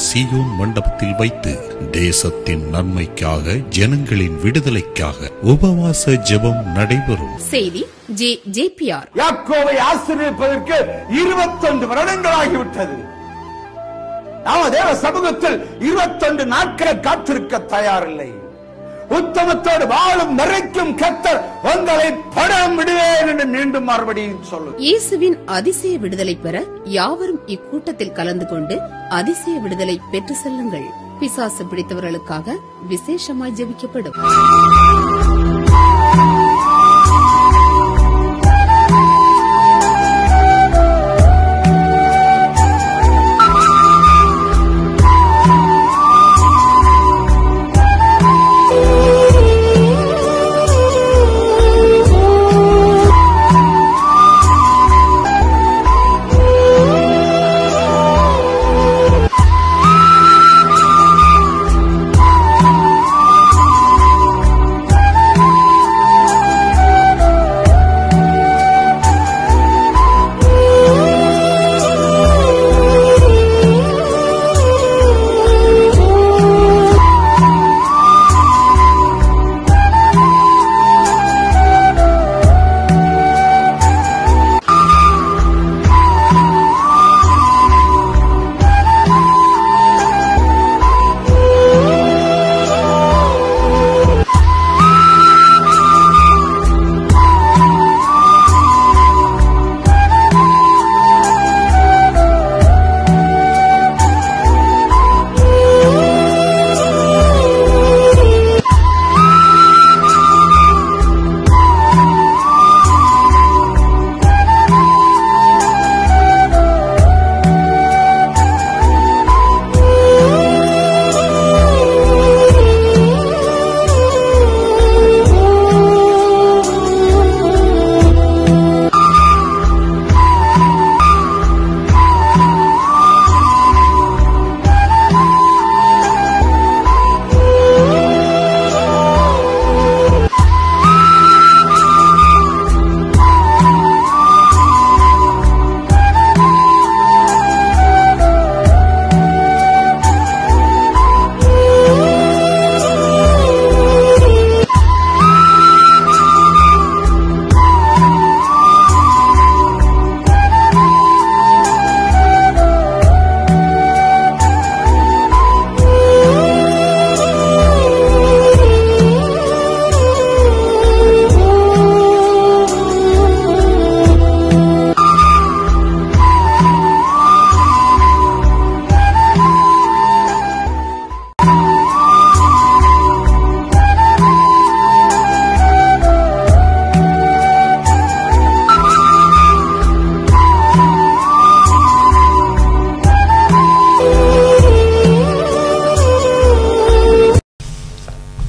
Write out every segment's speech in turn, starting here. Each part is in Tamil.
சீயோன் மண்டபத்தில் வைத்து தேசத்தின் நன்மைக்காக, ஜனங்களின் விடுதலைக்காக உபவாச ஜெபம் நடைபெறும். செய்தி JPR. யாக்கோபை ஆசீர்வதிப்பதற்கு 21 வருடங்களாகிவிட்டது. நாம் தேவ சமூகத்தில் 21 நாட்கள் காத்திருக்க தயாரில்லை. உத்தமத்தோடு வாழும் வரைக்கும் கர்த்தர் உங்களை படம் விடுவேன் என்று மீண்டும் மறுபடியும் சொல்லு. இயேசுவின் அதிசய விடுதலை பெற யாவரும் இக்கூட்டத்தில் கலந்து கொண்டு அதிசய விடுதலை பெற்று செல்லுங்கள். பிசாசு பிடித்தவர்களுக்காக விசேஷமாய் ஜெபிக்கப்படும்.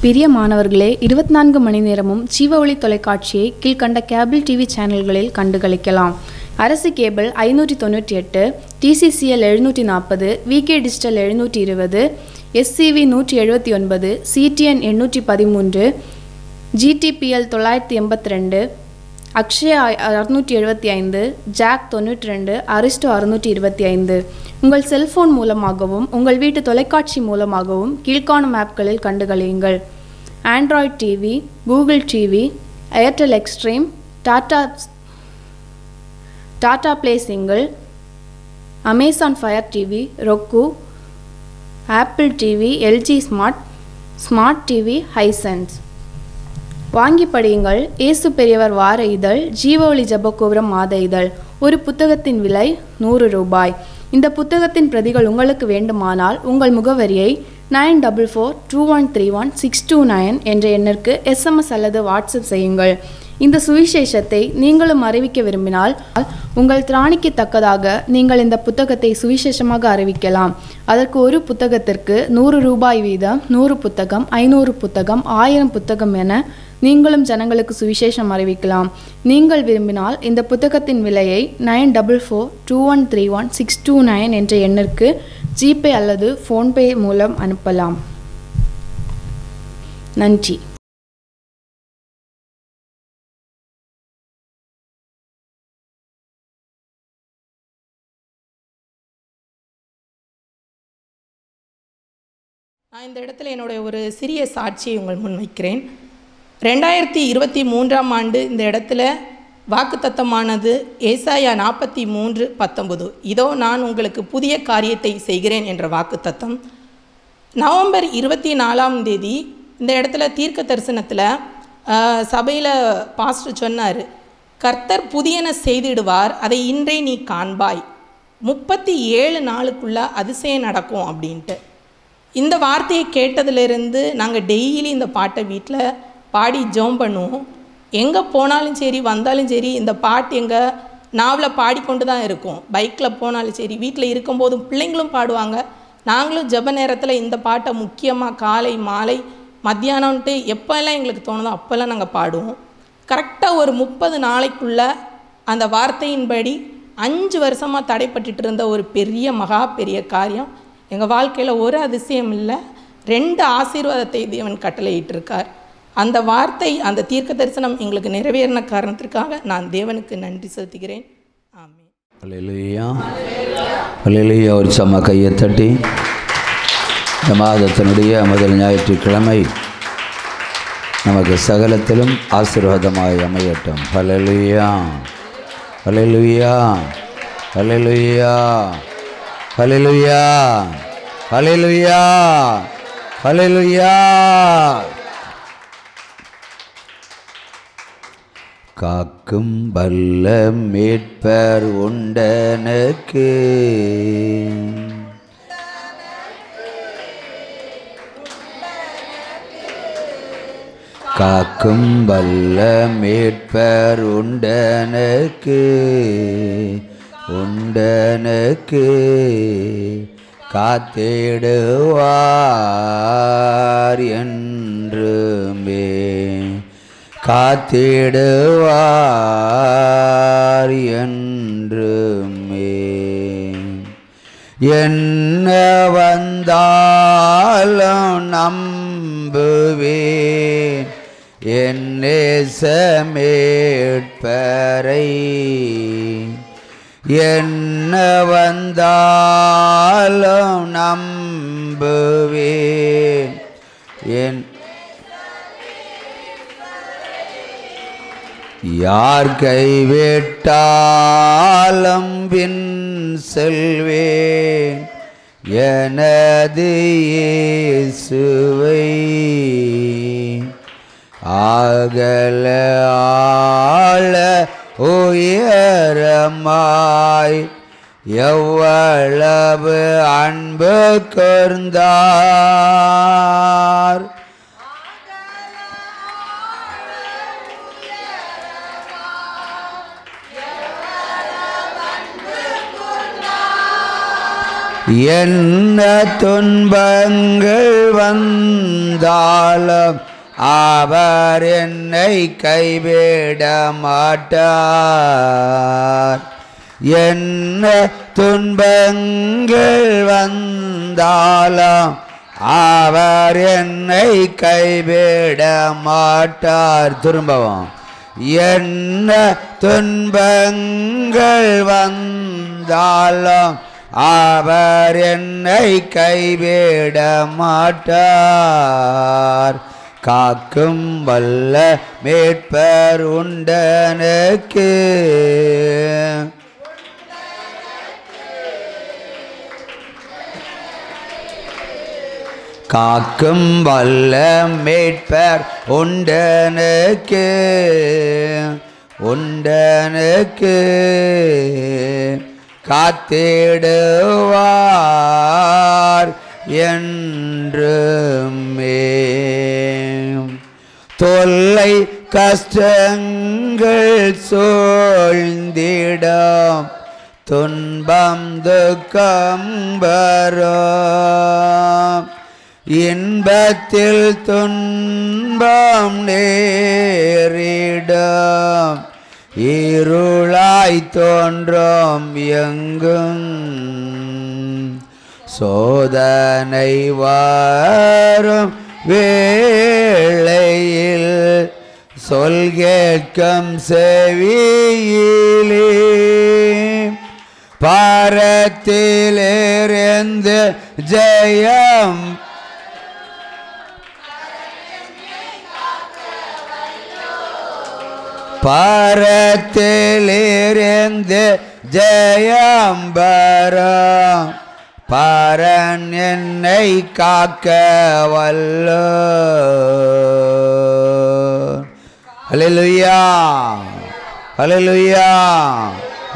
பிரிய மாணவர்களே, 24 மணி நேரமும் ஜீவ ஒளி தொலைக்காட்சியை கீழ்கண்ட கேபிள் டிவி சேனல்களில் கண்டுகளிக்கலாம். அரசு cable 598, TCCL 740, VK digital 720, SCV 179, CTN 813, GTPL 982, Akshaya 675, Jack 92, Aristo 625. உங்கள் செல்போன் மூலமாகவும் உங்கள் வீட்டு தொலைக்காட்சி மூலமாகவும் கீழ்காணும் ஆப்களில் கண்டுகளியுங்கள். Android TV, Google TV, Airtel Xstream, Tata Play single, Amazon Fire TV, roku, Apple TV, LG smart TV, Hisense. வாங்கி படியுங்கள். இயேசு பெரியவர் வார இதழ், ஜீவ ஒளி ஜெபகோபுரம் மாத இதழ். ஒரு புத்தகத்தின் விலை 100 ரூபாய். இந்த புத்தகத்தின் பிரதிகள் உங்களுக்கு வேண்டுமானால் உங்கள் முகவரியை 9442131629 என்ற எண்ணிற்கு SMS அல்லது வாட்ஸ்அப் செய்யுங்கள். இந்த சுவிசேஷத்தை நீங்களும் அறிவிக்க விரும்பினால் உங்கள் திராணிக்கு தக்கதாக நீங்கள் இந்த புத்தகத்தை சுவிசேஷமாக அறிவிக்கலாம். அதற்கு ஒரு புத்தகத்திற்கு 100 ரூபாய் வீதம், 100 புத்தகம், 500 புத்தகம், 1000 புத்தகம் என நீங்களும் ஜனங்களுக்கு சுவிசேஷம் அறிவிக்கலாம். நீங்கள் விரும்பினால் இந்த புத்தகத்தின் விலையை 9442131629 என்ற எண்ணிற்கு ஜிபே அல்லது ஃபோன்பே மூலம் அனுப்பலாம். நன்றி. நான் இந்த இடத்துல என்னுடைய ஒரு சிறிய சாட்சியை உங்கள் முன் வைக்கிறேன். 2023ஆம் ஆண்டு இந்த இடத்துல வாக்குத்தத்தமானது ஏசாயா 43:19, இதோ நான் உங்களுக்கு புதிய காரியத்தை செய்கிறேன் என்ற வாக்குத்தத்தம். நவம்பர் 24ஆம் தேதி இந்த இடத்துல தீர்க்க தரிசனத்தில் சபையில் பாஸ்டர் சொன்னார், கர்த்தர் புதியன செய்திடுவார், அதை இன்றே நீ காண்பாய், 37 நாளுக்குள்ளே அதிசயம் நடக்கும் அப்படின்ட்டு. இந்த வார்த்தையை கேட்டதிலிருந்து நாங்கள் டெய்லி இந்த பாட்டை வீட்டில் பாடி ஜெபம் பண்ணுவோம். எங்கே போனாலும் சரி வந்தாலும் சரி இந்த பாட்டு எங்கள் நாவில் பாடிக்கொண்டு தான் இருக்கும். பைக்கில் போனாலும் சரி, வீட்டில் இருக்கும்போதும் பிள்ளைங்களும் பாடுவாங்க. நாங்களும் ஜெப நேரத்தில் இந்த பாட்டை முக்கியமாக காலை மாலை மத்தியானம்ன்ட்டு எப்போல்லாம் எங்களுக்கு தோணுதோ அப்போல்லாம் நாங்கள் பாடுவோம். கரெக்டாக ஒரு 30 நாளைக்குள்ளே அந்த வார்த்தையின்படி 5 வருஷமாக தடைப்பட்டுட்டு இருந்த ஒரு பெரிய மகா பெரிய காரியம் எங்கள் வாழ்க்கையில் ஒரு அதிசயம் இல்லை, 2 ஆசீர்வாதத்தை தேவன் கட்டளையிட்டிருக்கார். அந்த வார்த்தை, அந்த தீர்க்க தரிசனம் எங்களுக்கு நிறைவேறின காரணத்திற்காக நான் தேவனுக்கு நன்றி செலுத்துகிறேன். ஆமென். அல்லேலூயா, அல்லேலூயா. ஒரு சம கையை தட்டி இந்த மாதத்தினுடைய முதல் ஞாயிற்றுக்கிழமை நமக்கு சகலத்திலும் ஆசீர்வாதமாய் அமையட்டும். அல்லேலூயா, அல்லேலூயா, அல்லேலூயா, அல்லேலூயா, அல்லேலூயா, அல்லேலூயா. காக்கும் வல்ல மீட்பர் உண்டனக்கு, காக்கும் வல்ல மீட்பர் உண்டனக்கு, உண்டனக்கு காத்திடுவார் என்றுமே, காத்திடுவார் என்றுமே. என்ன வந்தாலும் நம்புவேன் என் நேசமீட்பரை, என்ன வந்தாலும் நம்புவேன் என் யார் கைவிட்டாலும் பின் செல்வேன் எனது இயேசுவை, அகல ஆழ உயரமாய் எவ்வளவு அன்பு கூர்ந்தார், என்ன துன்பங்கள் வந்தாலும் அவர் என்னை கைவிட மாட்டார், என்ன துன்பங்கள் வந்தாலும் அவர் என்னை கைவிட மாட்டார். திரும்பவும், என்ன துன்பங்கள் வந்தாலும் அவர் என்னை கைவிட மாட்டார், காக்கும் வல்ல மீட்பர் உண்டனக்கு, காக்கும் வல்ல மீட்பர் உண்டனக்கு, உண்டனக்கு காத்திடுவார் என்றுமே. தொல்லை கஷ்டங்கள் சூழ்ந்திடும், துன்பம் துக்கம் வரும், இன்பத்தில் துன்பம் நேரிடும், இருளாய் தோன்றும் எங்கும் சோதனை வரும் வேளையில் சொல் கேட்கும் செவியிலே பாரத்திலிருந்து ஜெயம் பரத்திலிருந்து ஜெயம்பரம் பரன் என்னை காக்க வல்லோ. ஹல்லேலூயா ஹல்லேலூயா.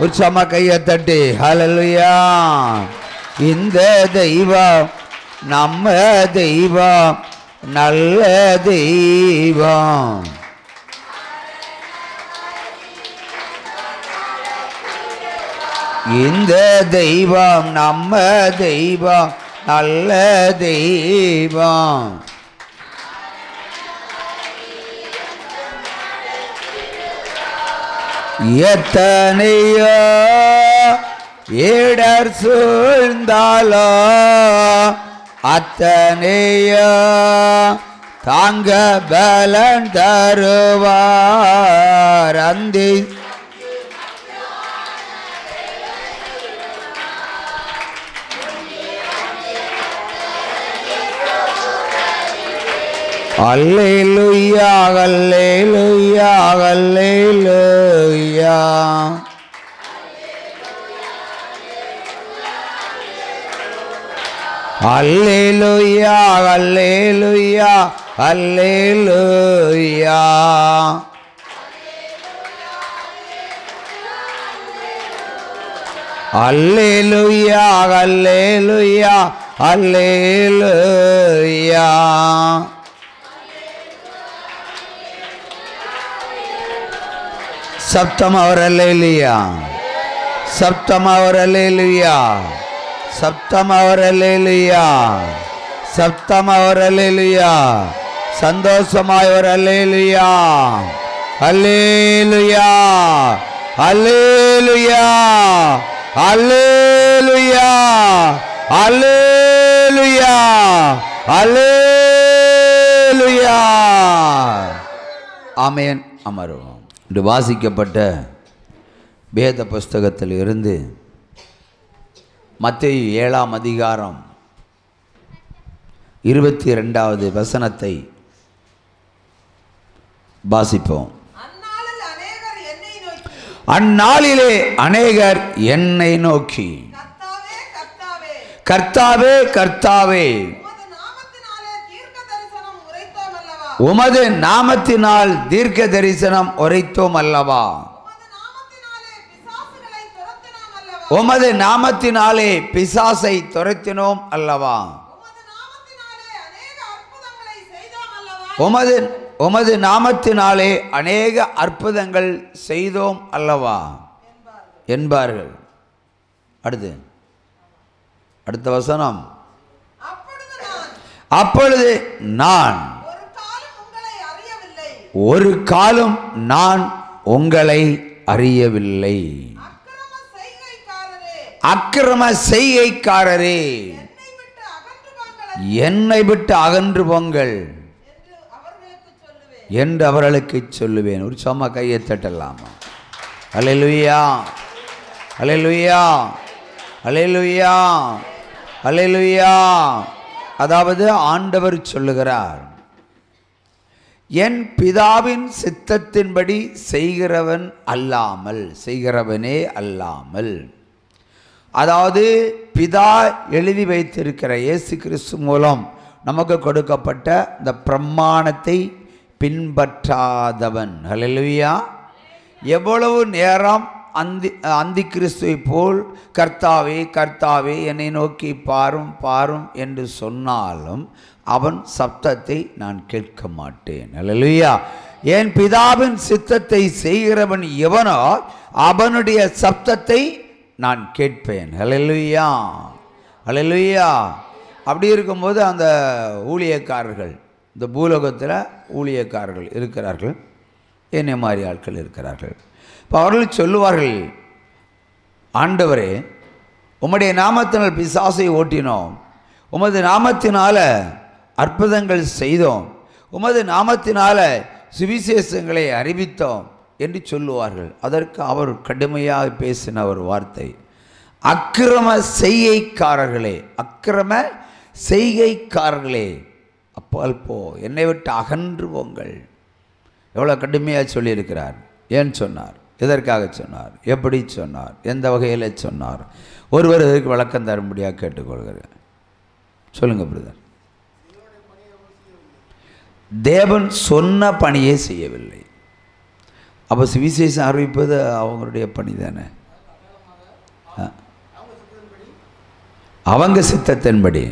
உற்சாகமா கையை தட்டி ஹல்லேலூயா. இந்த தெய்வம் நம்ம தெய்வம் நல்ல தெய்வம். இந்த தெய்வம் நம்ம தெய்வம் நல்ல தெய்வம். எத்தனையோ இடர் சூழ்ந்தாலோ அத்தனையோ தாங்க பலன் தருவார். அந்தி அல்லேலூயா அல்லேலூயா அல்லேலூயா. அல்லேலூயா அல்லேலூயா அல்லேலூயா. அல்லேலூயா அல்லேலூயா அல்லேலூயா. சப்தம் அவர் அல்லேலூயா. சப்தம் அவர் அல்லேலூயா. சப்தம் அவர் அல்லேலூயா. சப்தம் அவர் அல்லேலூயா. சந்தோஷமாய் அவர் அல்லேலூயா. அல்லேலூயா அல்லேலூயா அல்லேலூயா அல்லேலூயா அல்லேலூயா. ஆமென். அமருவோம். இன்று வாசிக்கப்பட்ட வேத புஸ்தகத்தில் இருந்து மத்தேயு 7ஆம் அதிகாரம் 22வது வசனத்தை வாசிப்போம். அந்நாளிலே அநேகர் என்னை நோக்கி கர்த்தாவே கர்த்தாவே உமது நாமத்தினால் தீர்க்க தரிசனம் உரைத்தோம் அல்லவா? உமது நாமத்தினாலே பிசாசை துரத்தினோம் அல்லவா? உமது நாமத்தினாலே அநேக அற்புதங்கள் செய்தோம் அல்லவா என்பார்கள். அடுத்த வசனம். அப்பொழுது நான் ஒரு காலம் நான் உங்களை அறியவில்லை. அக்கிரம செய்கைக்காரரே என்னை விட்டு அகன்று போங்கள் என்று அவர்களுக்கு சொல்லுவேன். ஒரு சும்மா கையை தட்டலாமா? அல்லேலூயா அல்லேலூயா அல்லேலூயா அல்லேலூயா. அதாவது ஆண்டவர் சொல்லுகிறார், என் பிதாவின் சித்தத்தின்படி செய்கிறவனே அல்லாமல், அதாவது பிதா எழுதி வைத்திருக்கிற இயேசு கிறிஸ்து மூலம் நமக்கு கொடுக்கப்பட்ட இந்த பிரமாணத்தை பின்பற்றாதவன். ஹல்லேலூயா. எவ்வளவு நேரம் அந்தி கிறிஸ்துவை போல் கர்த்தாவே கர்த்தாவே என்னை நோக்கி பாரும் பாரும் என்று சொன்னாலும் அவன் சப்தத்தை நான் கேட்க மாட்டேன். ஹல்லேலூயா. என் பிதாவின் சித்தத்தை செய்கிறவன் எவனோ அவனுடைய சப்தத்தை நான் கேட்பேன். ஹல்லேலூயா ஹல்லேலூயா. அப்படி இருக்கும்போது அந்த ஊழியக்காரர்கள், இந்த பூலோகத்தில் ஊழியக்காரர்கள் இருக்கிறார்கள், என்னை மாதிரி ஆட்கள் இருக்கிறார்கள். இப்போ அவர்கள் சொல்லுவார்கள், ஆண்டவரே உம்முடைய நாமத்தினால் பிசாசை ஓட்டினோம், உமது நாமத்தினால அற்புதங்கள் செய்தோம், உமது நாமத்தினால சுவிசேஷங்களை அறிவித்தோம் என்று சொல்லுவார்கள். அதற்கு அவர் கடுமையாக பேசின ஒரு வார்த்தை, அக்கிரம செய்கைக்காரர்களே, அக்கிரம செய்கைக்காரர்களே அப்பால் போ, என்னை விட்டு அகன்று போங்கள். எவ்வளோ கடுமையாக சொல்லியிருக்கிறார். ஏன் சொன்னார்? எதற்காக சொன்னார்? எப்படி சொன்னார்? எந்த வகையில் சொன்னார்? ஒருவர் இதற்கு விளக்கம் தரும்படியாக கேட்டுக்கொள்கிறேன். சொல்லுங்கள் பிரதர். தேவன் சொன்ன பணியை செய்யவில்லை. அப்போ சுவிசேஷம் அறிவிப்பது அவங்களுடைய பணி தானே. அவங்க சித்தத்தின்படி,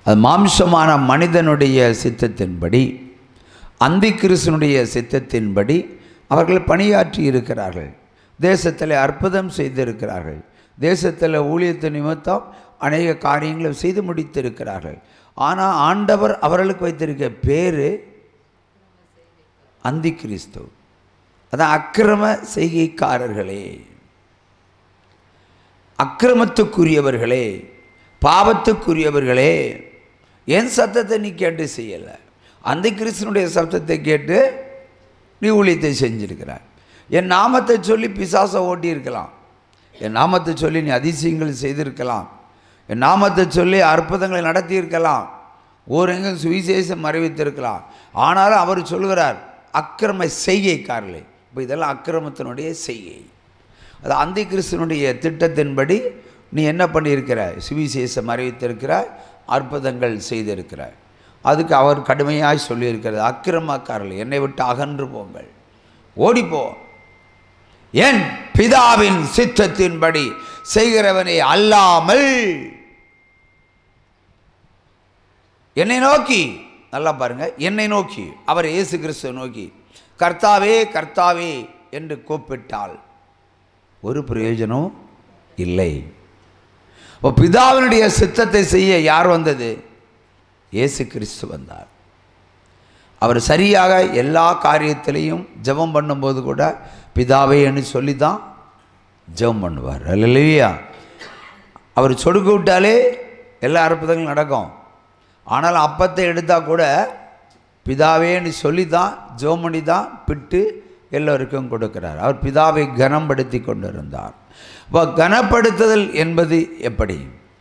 அது மாம்சமான மனிதனுடைய சித்தத்தின்படி, அந்தி கிறிஸ்துனுடைய சித்தத்தின்படி அவர்கள் பணியாற்றி இருக்கிறார்கள். தேசத்தில் அற்புதம் செய்திருக்கிறார்கள். தேசத்தில் ஊழியத்து நிமித்தம் அநேக காரியங்களை செய்து முடித்திருக்கிறார்கள். ஆனால் ஆண்டவர் அவர்களுக்கு வைத்திருக்க பேர் அந்தி கிறிஸ்து. அதான் அக்கிரம செய்கைக்காரர்களே, அக்கிரமத்துக்குரியவர்களே, பாவத்துக்குரியவர்களே. என் சத்தத்தை நீ கேட்டு செய்யலை, அந்தி கிறிஸ்துனுடைய சத்தத்தை கேட்டு நீ ஊழியத்தை செஞ்சிருக்கிறாய். என் நாமத்தை சொல்லி பிசாசை ஓட்டியிருக்கலாம், என் நாமத்தை சொல்லி நீ அதிசயங்கள் செய்திருக்கலாம், என் நாமத்தை சொல்லி அற்புதங்களை நடத்தியிருக்கலாம், ஊரெங்கும் சுவிசேஷம் அறிவித்திருக்கலாம். ஆனாலும் அவர் சொல்கிறார் அக்கிரம செய்கைக்காரர்களே. இப்போ இதெல்லாம் அக்கிரமத்தினுடைய செய்கை. அது அந்தி கிறிஸ்துனுடைய திட்டத்தின்படி நீ என்ன பண்ணியிருக்கிறாய்? சுவிசேஷம் அறிவித்திருக்கிறாய், அற்புதங்கள் செய்திருக்கிறாய். அதுக்கு அவர் கடுமையாக சொல்லியிருக்கிறது, அக்கிரமக்காரர்கள் என்னை விட்டு அகன்று போங்கள், ஓடிப்போ, என் பிதாவின் சித்தத்தின்படி செய்கிறவனை அல்லாமல். என்னை நோக்கி, நல்லா பாருங்க, என்னை நோக்கி, அவர் இயேசு கிறிஸ்துவை நோக்கி கர்த்தாவே கர்த்தாவே என்று கூப்பிட்டால் ஒரு பிரயோஜனம் இல்லை. இப்போ பிதாவினுடைய சித்தத்தை செய்ய யார் வந்தது? இயேசு கிறிஸ்து வந்தார். அவர் சரியாக எல்லா காரியத்திலையும் ஜெபம் பண்ணும்போது கூட பிதாவே என்று சொல்லி தான் ஜெபம் பண்ணுவார். அல்லேலூயா. அவர் சொடுக்கு விட்டாலே எல்லா அற்புதங்களும் நடக்கும். ஆனால் அப்பத்தை எடுத்தால் கூட பிதாவேன்னு சொல்லி தான் ஜெபம் பண்ணி தான் பிட்டு எல்லோருக்கும் கொடுக்கிறார். அவர் பிதாவை கனப்படுத்தி கொண்டிருந்தார். இப்போ கனப்படுத்துதல் என்பது எப்படி?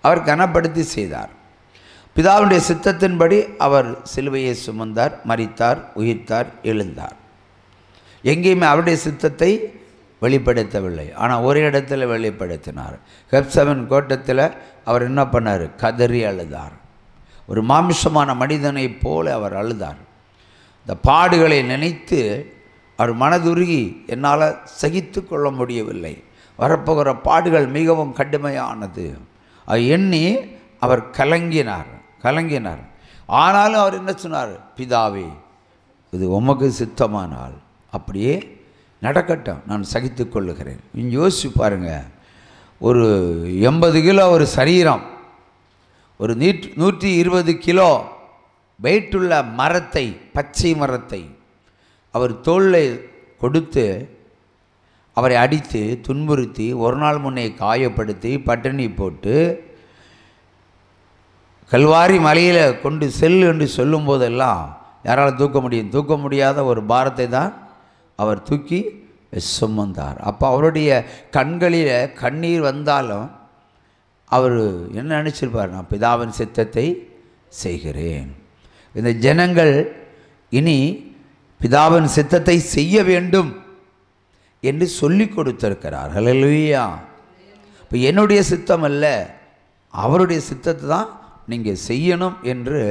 அவர் கனப்படுத்தி செய்தார். பிதாவுடைய சித்தத்தின்படி அவர் சிலுவையை சுமந்தார், மரித்தார், உயிர்த்தார், எழுந்தார். எங்கேயுமே அவருடைய சித்தத்தை வெளிப்படுத்தவில்லை. ஆனால் ஒரு இடத்துல வெளிப்படுத்தினார். கெத்செமனே கோட்டத்தில் அவர் என்ன பண்ணார்? கதறி அழுதார். ஒரு மாமிசமான மனிதனைப் போல அவர் அழுதார். இந்த பாடுகளை நினைத்து அவர் மனதுருகி என்னால் சகித்து கொள்ள முடியவில்லை, வரப்போகிற பாடுகள் மிகவும் கடுமையானது, அதை எண்ணி அவர் கலங்கினார். ஆனாலும் அவர் என்ன சொன்னார்? பிதாவே, இது உமக்கு சித்தமானால் அப்படியே நடக்கட்டும், நான் சகித்து கொள்ளுகிறேன். நீங்கள் யோசிச்சு பாருங்கள், ஒரு 80 கிலோ ஒரு சரீரம், ஒரு 120 கிலோ வெயிட்டுள்ள மரத்தை, பச்சை மரத்தை அவர் தோளில் கொடுத்து அவரை அடித்து துன்புறுத்தி ஒரு நாள் முன்னே காயப்படுத்தி பட்டினி போட்டு கல்வாரி மலையில் கொண்டு செல்லு என்று சொல்லும் போதெல்லாம் யாரால் தூக்க முடியும்? தூக்க முடியாத ஒரு பாரத்தை தான் அவர் தூக்கி சுமந்தார். அப்போ அவருடைய கண்களில் கண்ணீர் வந்தாலும் அவர் என்ன நினச்சிருப்பார்? நான் பிதாவின் சித்தத்தை செய்கிறேன். இந்த ஜனங்கள் இனி பிதாவின் சித்தத்தை செய்ய வேண்டும் என்று சொல்லி கொடுத்திருக்கிறார். ஹல்லேலூயா. இப்போ என்னுடைய சித்தம் அல்ல, அவருடைய சித்தத்தை தான் நீங்கள் செய்யணும் என்று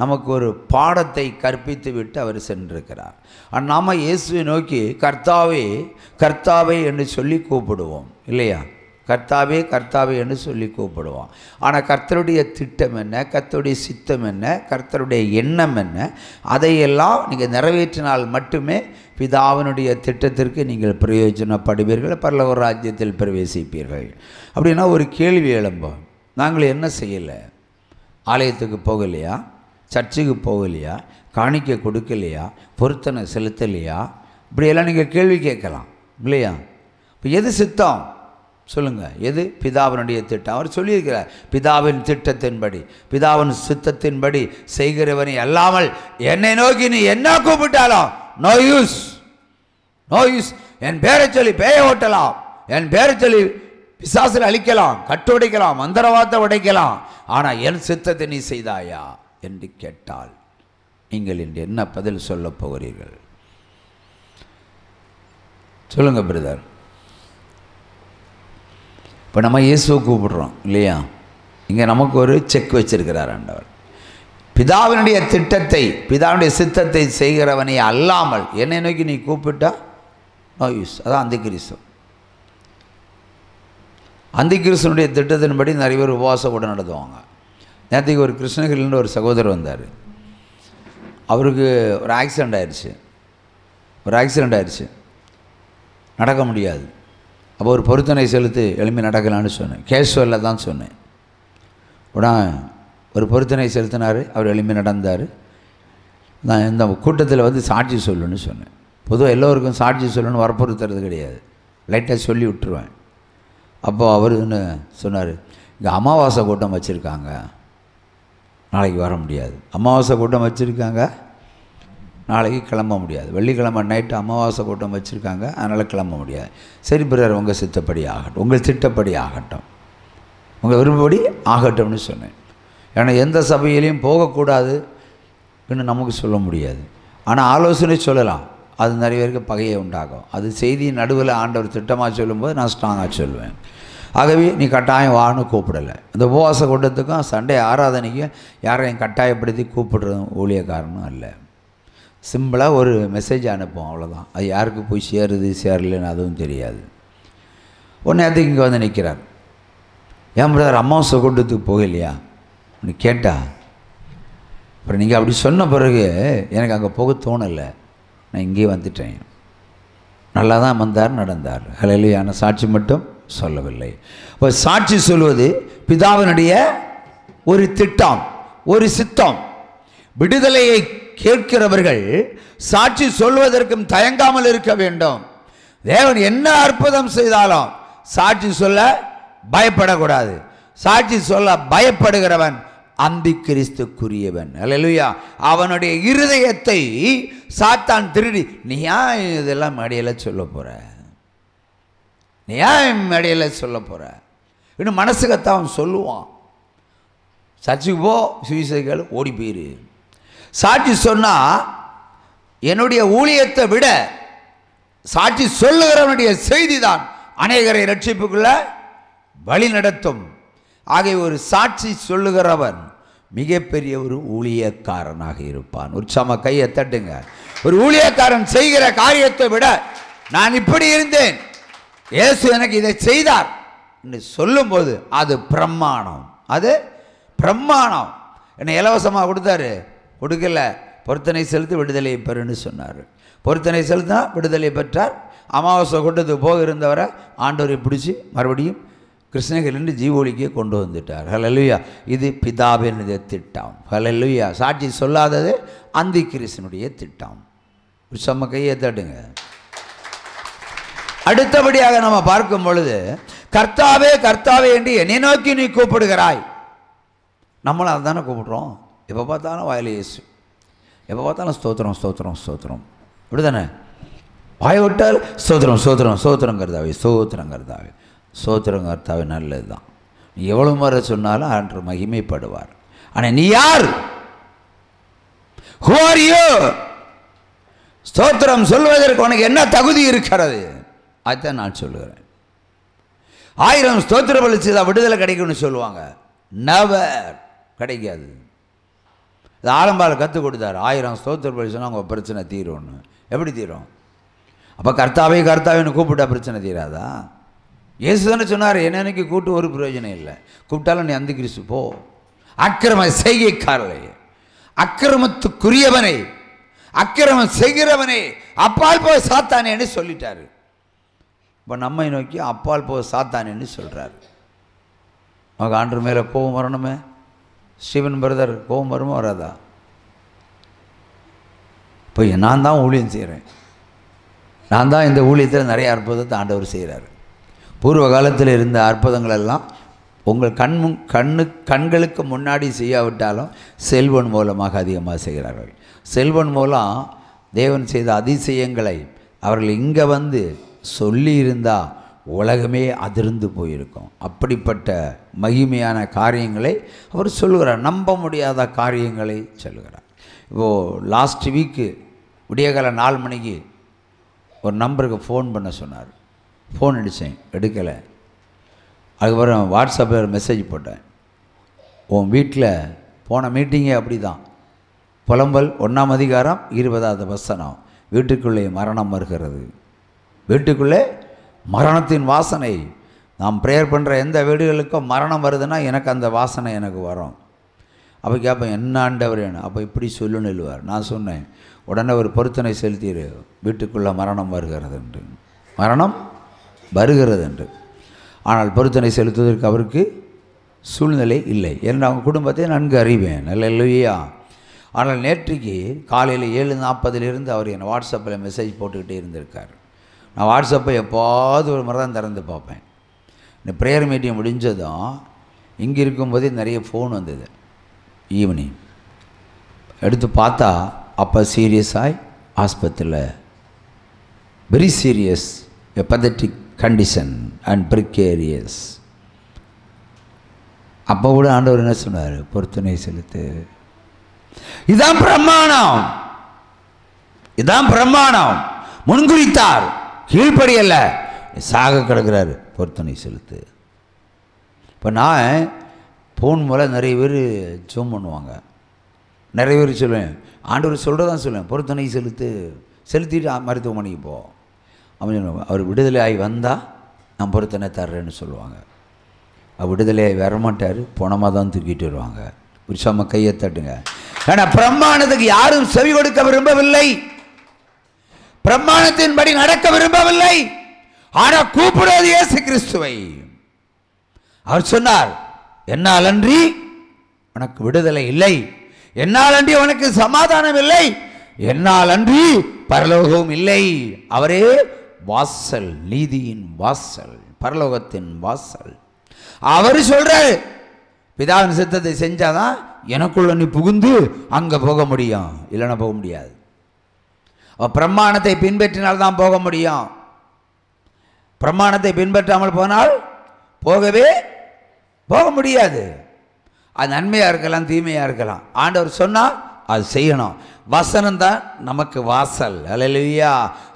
நமக்கு ஒரு பாடத்தை கற்பித்து விட்டு அவர் சென்றிருக்கிறார். நாம் இயேசுவை நோக்கி கர்த்தாவே கர்த்தாவே என்று சொல்லி கூப்பிடுவோம் இல்லையா? கர்த்தாவே கர்த்தாவே என்று சொல்லி கூப்பிடுவோம். ஆனால் கர்த்தருடைய திட்டம் என்ன, கர்த்தருடைய சித்தம் என்ன, கர்த்தருடைய எண்ணம் என்ன, அதையெல்லாம் நீங்கள் நிறைவேற்றினால் மட்டுமே பிதாவினுடைய திட்டத்திற்கு நீங்கள் பிரயோஜனப்படுவீர்கள், பரலோக ராஜ்யத்தில் பிரவேசிப்பீர்கள். அப்படின்னா ஒரு கேள்வி எழும்போம், நாங்கள் என்ன செய்யலை? ஆலயத்துக்கு போகலையா? சர்ச்சுக்கு போகலையா? காணிக்கை கொடுக்கலையா? பொருத்தனை செலுத்தலையா? இப்படியெல்லாம் நீங்கள் கேள்வி கேட்கலாம் இல்லையா? இப்போ எது சித்தம் சொல்லுங்கள்? எது பிதாவினுடைய திட்டம்? அவர் சொல்லியிருக்கிறார், பிதாவின் திட்டத்தின்படி பிதாவின் சித்தத்தின்படி செய்கிறவனை அல்லாமல் என்னை நோக்கி நீ என்ன கூப்பிட்டாலும் நோ யூஸ், நோ யூஸ். என் பேரை சொல்லி பேயை ஓட்டலாம், என் பேரை சொல்லி பிசாசில் அழிக்கலாம், கட்டு உடைக்கலாம், மந்திரவாதத்தை உடைக்கலாம், ஆனால் என் சித்தத்தை நீ செய்தாயா என்று கேட்டால் நீங்கள் இன்று என்ன பதில் சொல்ல போகிறீர்கள்? சொல்லுங்கள் பிரதர். இப்போ நம்ம இயேசுவை கூப்பிடுறோம் இல்லையா? இங்கே நமக்கு ஒரு செக் வச்சிருக்கிறார் ஆண்டவர். பிதாவினுடைய திட்டத்தை, பிதாவினுடைய சித்தத்தை செய்கிறவனை அல்லாமல் என்னை நோக்கி நீ கூப்பிட்டா நோ யூஸ். அதான் அந்திகிறிஸ்து. அந்திகிறிஸ்துனுடைய திட்டத்தின்படி நிறைய பேர் உபவாசம் கூட நடத்துவாங்க. நேற்றுக்கு ஒரு கிருஷ்ணகிரிலேருந்து ஒரு சகோதரர் வந்தார். அவருக்கு ஒரு ஆக்சிடெண்ட் ஆயிடுச்சு, நடக்க முடியாது. அப்போ ஒரு பொருத்தனை செலுத்தி எழுப்பி நடக்கலான்னு சொன்னேன். கேஷுவலில் தான் சொன்னேன். உடனே ஒரு பொருத்தனை செலுத்தினார், அவர் எழுப்பி நடந்தார். நான் இந்த கூட்டத்தில் வந்து சாட்சி சொல்லுன்னு சொன்னேன். பொதுவாக எல்லோருக்கும் சாட்சி சொல்லணும்னு வற்புறுத்துறது கிடையாது, லைட்டாக சொல்லி விட்டுருவேன். அப்போது அவர் சொன்னார், இங்கே அமாவாசை கூட்டம் வச்சுருக்காங்க, நாளைக்கு வர முடியாது. அமாவாசை கூட்டம் வச்சுருக்காங்க, நாளைக்கு கிளம்ப முடியாது. வெள்ளிக்கிழமை நைட்டு அமாவாசை கூட்டம் வச்சுருக்காங்க, அதனால் கிளம்ப முடியாது. சரி பிரதர், உங்கள் சித்தப்படி ஆகட்டும், உங்கள் திட்டப்படி ஆகட்டும், உங்கள் விருப்பப்படி ஆகட்டும்னு சொன்னேன். ஏன்னா எந்த சபையிலையும் போகக்கூடாது இன்னும் நமக்கு சொல்ல முடியாது. ஆனால் ஆலோசனை சொல்லலாம். அது நிறைய பேருக்கு பகையை உண்டாகும். அது செய்தி நடுவில் ஆண்டவர் திட்டமாக சொல்லும்போது நான் ஸ்ட்ராங்காக சொல்லுவேன். ஆகவே நீ கட்டாயம் வான்னு கூப்பிடலை. இந்த உபவாச கூட்டத்துக்கும் சண்டே ஆராதனைக்கும் யாரையும் கட்டாயப்படுத்தி கூப்பிடுறதும் ஊழியக்காரனும் இல்லை. சிம்பிளாக ஒரு மெசேஜ் அனுப்போம், அவ்வளோதான். அது யாருக்கு போய் சேரலைன்னு அதுவும் தெரியாது. ஒன்று அதுக்கு இங்கே வந்து நிற்கிறார். ஏன் பிரதர் அமாவாசை கூட்டத்துக்கு போகலையா நீ கேட்டா? அப்புறம் நீங்கள் அப்படி சொன்ன பிறகு எனக்கு அங்கே போக தோணலை, நான் இங்கே வந்துட்டேன். நல்லா தான் வந்தார், நடந்தார். ஹல்லேலூயா. சாட்சி மட்டும் சொல்லவில்லை. இப்போ சாட்சி சொல்வது பிதாவினுடைய ஒரு திட்டம், ஒரு சித்தம். விடுதலையை கேட்கிறவர்கள் சாட்சி சொல்வதற்கும் தயங்காமல் இருக்க வேண்டும். தேவன் என்ன அற்புதம் செய்தாலும் சாட்சி சொல்ல பயப்படக்கூடாது. சாட்சி சொல்ல பயப்படுகிறவன் அந்தி கிறிஸ்துக்குரியவன். அல்லேலூயா. அவனுடைய இருதயத்தை சாத்தான் திருடி, நீ ஏன் இதெல்லாம் மேடையில் சொல்ல போற, நீ ஏன் மேடையில் சொல்ல போற, இன்னும் மனசுக்கத்தான் அவன் சொல்லுவான். சர்ச்சுக்கு போ, சுவிசேஷங்கள் ஓடி போயிரு. சாட்சி சொன்னா என்னுடைய ஊழியத்தை விட சாட்சி சொல்லுகிறவனுடைய செய்தி தான் அநேகரை ரட்சிப்புக்குள்ள வழி நடத்தும். ஆகிய ஒரு சாட்சி சொல்லுகிறவன் மிகப்பெரிய ஒரு ஊழியக்காரனாக இருப்பான். உற்சாம கையை தட்டுங்க. ஒரு ஊழியக்காரன் செய்கிற காரியத்தை விட நான் இப்படி இருந்தேன், இயேசு எனக்கு இதை செய்தார் என்று சொல்லும்போது அது பிரமாணம். அது பிரமாணம். என்னை இலவசமாக கொடுத்தாரு, கொடுக்கல, பொருத்தனை செலுத்தி விடுதலையை பெறுன்னு சொன்னார். பொருத்தனை செலுத்தினா விடுதலை பெற்றார். அமாவாசை கூட்டத்துக்கு போக இருந்தவரை ஆண்டவரை பிடிச்சி மறுபடியும் கிருஷ்ணகிரிலிருந்து ஜீவோலிக்கே கொண்டு வந்துட்டார். ஹல்லேலூயா. இது பிதாவினுடைய திட்டம். ஹல்லேலூயா. சாட்சி சொல்லாதது அந்தி கிறிஸ்துனுடைய திட்டம். செம்ம கையை தட்டுங்க. அடுத்தபடியாக நம்ம பார்க்கும் பொழுது, கர்த்தாவே கர்த்தாவே என்று என்னை நோக்கி நீ கூப்பிடுகிறாய். நம்மளும் அதுதானே கூப்பிடுறோம். எப்போ பார்த்தாலும் வாயில இயேசு, எப்போ பார்த்தாலும் ஸ்தோத்திரம் ஸ்தோத்திரம் ஸ்தோத்திரம், இப்படி தானே. வாய் விட்டால் ஸ்தோத்திரம் ஸ்தோத்திரம் ஸ்தோத்திரம் கர்த்தாவே ஸ்தோத்திரம் கர்த்தாவே ஸ்தோத்திரம் கர்த்தாவே. நல்லது தான். நீ எவ்வளோ முறை சொன்னாலும் அன்று மகிமைப்படுவார். ஆனால் நீ யார்? Who are you? ஸ்தோத்திரம் சொல்வதற்கு உனக்கு என்ன தகுதி இருக்கிறது? அதுதான் நான் சொல்லுகிறேன். 1000 ஸ்தோத்திர பலி செய்தால் விடுதலை கிடைக்கும்னு சொல்லுவாங்க. நவர் கிடைக்காது. இது ஆலம்பால் கற்றுக் கொடுத்தார். 1000 ஸ்தோத்திர பலி சொன்னால் உங்கள் பிரச்சனை தீரும்னு. எப்படி தீரும்? அப்போ கர்த்தாவே கர்த்தாவேன்னு கூப்பிட்டா பிரச்சனை தீராதா? இயேசு தானே சொன்னார், என்னன்னைக்கு கூட்டு ஒரு பிரயோஜனம் இல்லை, கூப்பிட்டாலும் நீ அந்தி கிறிஸ்து போ. அக்கிரம செய்கைக்காரரை, அக்கிரமத்துக்குரியவனை, அக்கிரமம் செய்கிறவனை அப்பால் போய் சாத்தானேன்னு சொல்லிட்டாரு. இப்போ நம்மை நோக்கி அப்பால் போய் சாத்தானேன்னு சொல்கிறார். நமக்கு ஆண்டு மேலே கோபம் வரணுமே. ஸ்டீவன் பிரதர் கோபம் வருமா வராதா? இப்போ நான் தான் ஊழியம் செய்கிறேன், நான் தான் இந்த ஊழியத்தில் நிறைய அற்புதத்தை ஆண்டவர் செய்கிறார். பூர்வ காலத்தில் இருந்த அற்புதங்கள் எல்லாம் உங்கள் கண்களுக்கு முன்னாடி செய்யாவிட்டாலும் செல்வன் மூலமாக அதிகமாக செய்கிறார்கள். செல்வன் மூலம் தேவன் செய்த அதிசயங்களை அவர்கள் இங்கே வந்து சொல்லி இருந்தால் உலகமே அதிர்ந்து போயிருக்கும். அப்படிப்பட்ட மகிமையான காரியங்களை அவர் சொல்லுகிறார். நம்ப முடியாத காரியங்களை சொல்லுகிறார். இப்போது லாஸ்ட் வீக்கு விடியகால 4 மணிக்கு ஒரு நம்பருக்கு ஃபோன் பண்ண சொன்னார். ஃபோன் அடித்தேன், எடுக்கலை. அதுக்கப்புறம் வாட்ஸ்அப்பில் மெசேஜ் போட்டேன். உன் வீட்டில் போன மீட்டிங்கே அப்படி தான். புலம்பல் 1ஆம் அதிகாரம் 20வது வசனம். வீட்டுக்குள்ளே மரணம் வருகிறது. வீட்டுக்குள்ளே மரணத்தின் வாசனை. நாம் ப்ரேயர் பண்ணுற எந்த வீடுகளுக்கும் மரணம் வருதுன்னா எனக்கு அந்த வாசனை எனக்கு வரும். அப்போ கேட்பேன், என்ன ஆண்டவர் வேணும்? அப்போ இப்படி சொல்லுன்னு இல்லுவார். நான் சொன்னேன், உடனே ஒரு பொருத்தனை செலுத்திடு, வீட்டுக்குள்ளே மரணம் வருகிறது என்று. மரணம் வருகிறது என்று. ஆனால் பொருத்தனை செலுத்துவதற்கு அவருக்கு சூழ்நிலை இல்லை. ஏன்னா அவங்க குடும்பத்தை நன்கு அறிவேன். அல்லேலூயா. ஆனால் நேற்றுக்கு காலையில் 7:40 அவர் என் வாட்ஸ்அப்பில் மெசேஜ் போட்டுக்கிட்டே இருந்திருக்கார். நான் வாட்ஸ்அப்பை எப்போது ஒரு முறை தான் திறந்து பார்ப்பேன். இந்த ப்ரேயர் மீட்டிங் முடிஞ்சதும் இங்கே இருக்கும்போதே நிறைய ஃபோன் வந்தது. ஈவினிங் எடுத்து பார்த்தா அப்போ சீரியஸாக ஆஸ்பத்திரியில் very serious apathetic condition and precarious. அப்போ கூட ஆண்டவர் என்ன சொன்னார்? பொருத்தனை செலுத்து. இதான் பிரமாணம், இதான் பிரமாணம். முன்குறித்தார், கீழ்ப்படியல்ல, சாக கிடக்கிறாரு, பொருத்தனை செலுத்து. இப்போ நான் ஃபோன் மூலம் நிறைய பேர் ஜூம் பண்ணுவாங்க. நிறைய பேர் சொல்லுவேன், ஆண்டவர் சொல்கிறதான் சொல்லுவேன், பொருத்தனை செலுத்து, செலுத்திட்டு மருத்துவமனைக்கு போ. அவர் விடுதலை ஆகி வந்தால் நான் பொருத்தனை தர்றேன்னு சொல்லுவாங்க. அவர் விடுதலை ஆகி வரமாட்டார், பணமாக தான் தூக்கிட்டு வருவாங்க. உற்சாம கையை தட்டுங்க. ஆனால் பிரமாணத்துக்கு யாரும் செவி கொடுக்க விரும்பவில்லை, பிரமாணத்தின்படி நடக்க விரும்பவில்லை. ஆனால் கூப்பிடுவது இயேசு கிறிஸ்துவை. அவர் சொன்னார், என்னால் அன்றி உனக்கு விடுதலை இல்லை, என்னால் அன்றி உனக்கு சமாதானம் இல்லை, என்னால் அன்றி பரலோகம் இல்லை. அவரே வாசல், நீதியின் வாசல், பரலோகத்தின் வாசல். அவர் சொல்றாரு, பிதாவின் சித்தத்தை செஞ்சாதான் எனக்குள்ள நீ புகுந்து அங்க போக முடியும், இல்லைன்னா போக முடியாது. பிரமாணத்தை பின்பற்றினால்தான் போக முடியும். பிரமாணத்தை பின்பற்றாமல் போனால் போக முடியாது. அது நன்மையாக இருக்கலாம், தீமையாக இருக்கலாம். ஆண்டவர் சொன்னால் அது செய்யணும். வசனம் தான் நமக்கு வாசல். அல்லேலூயா.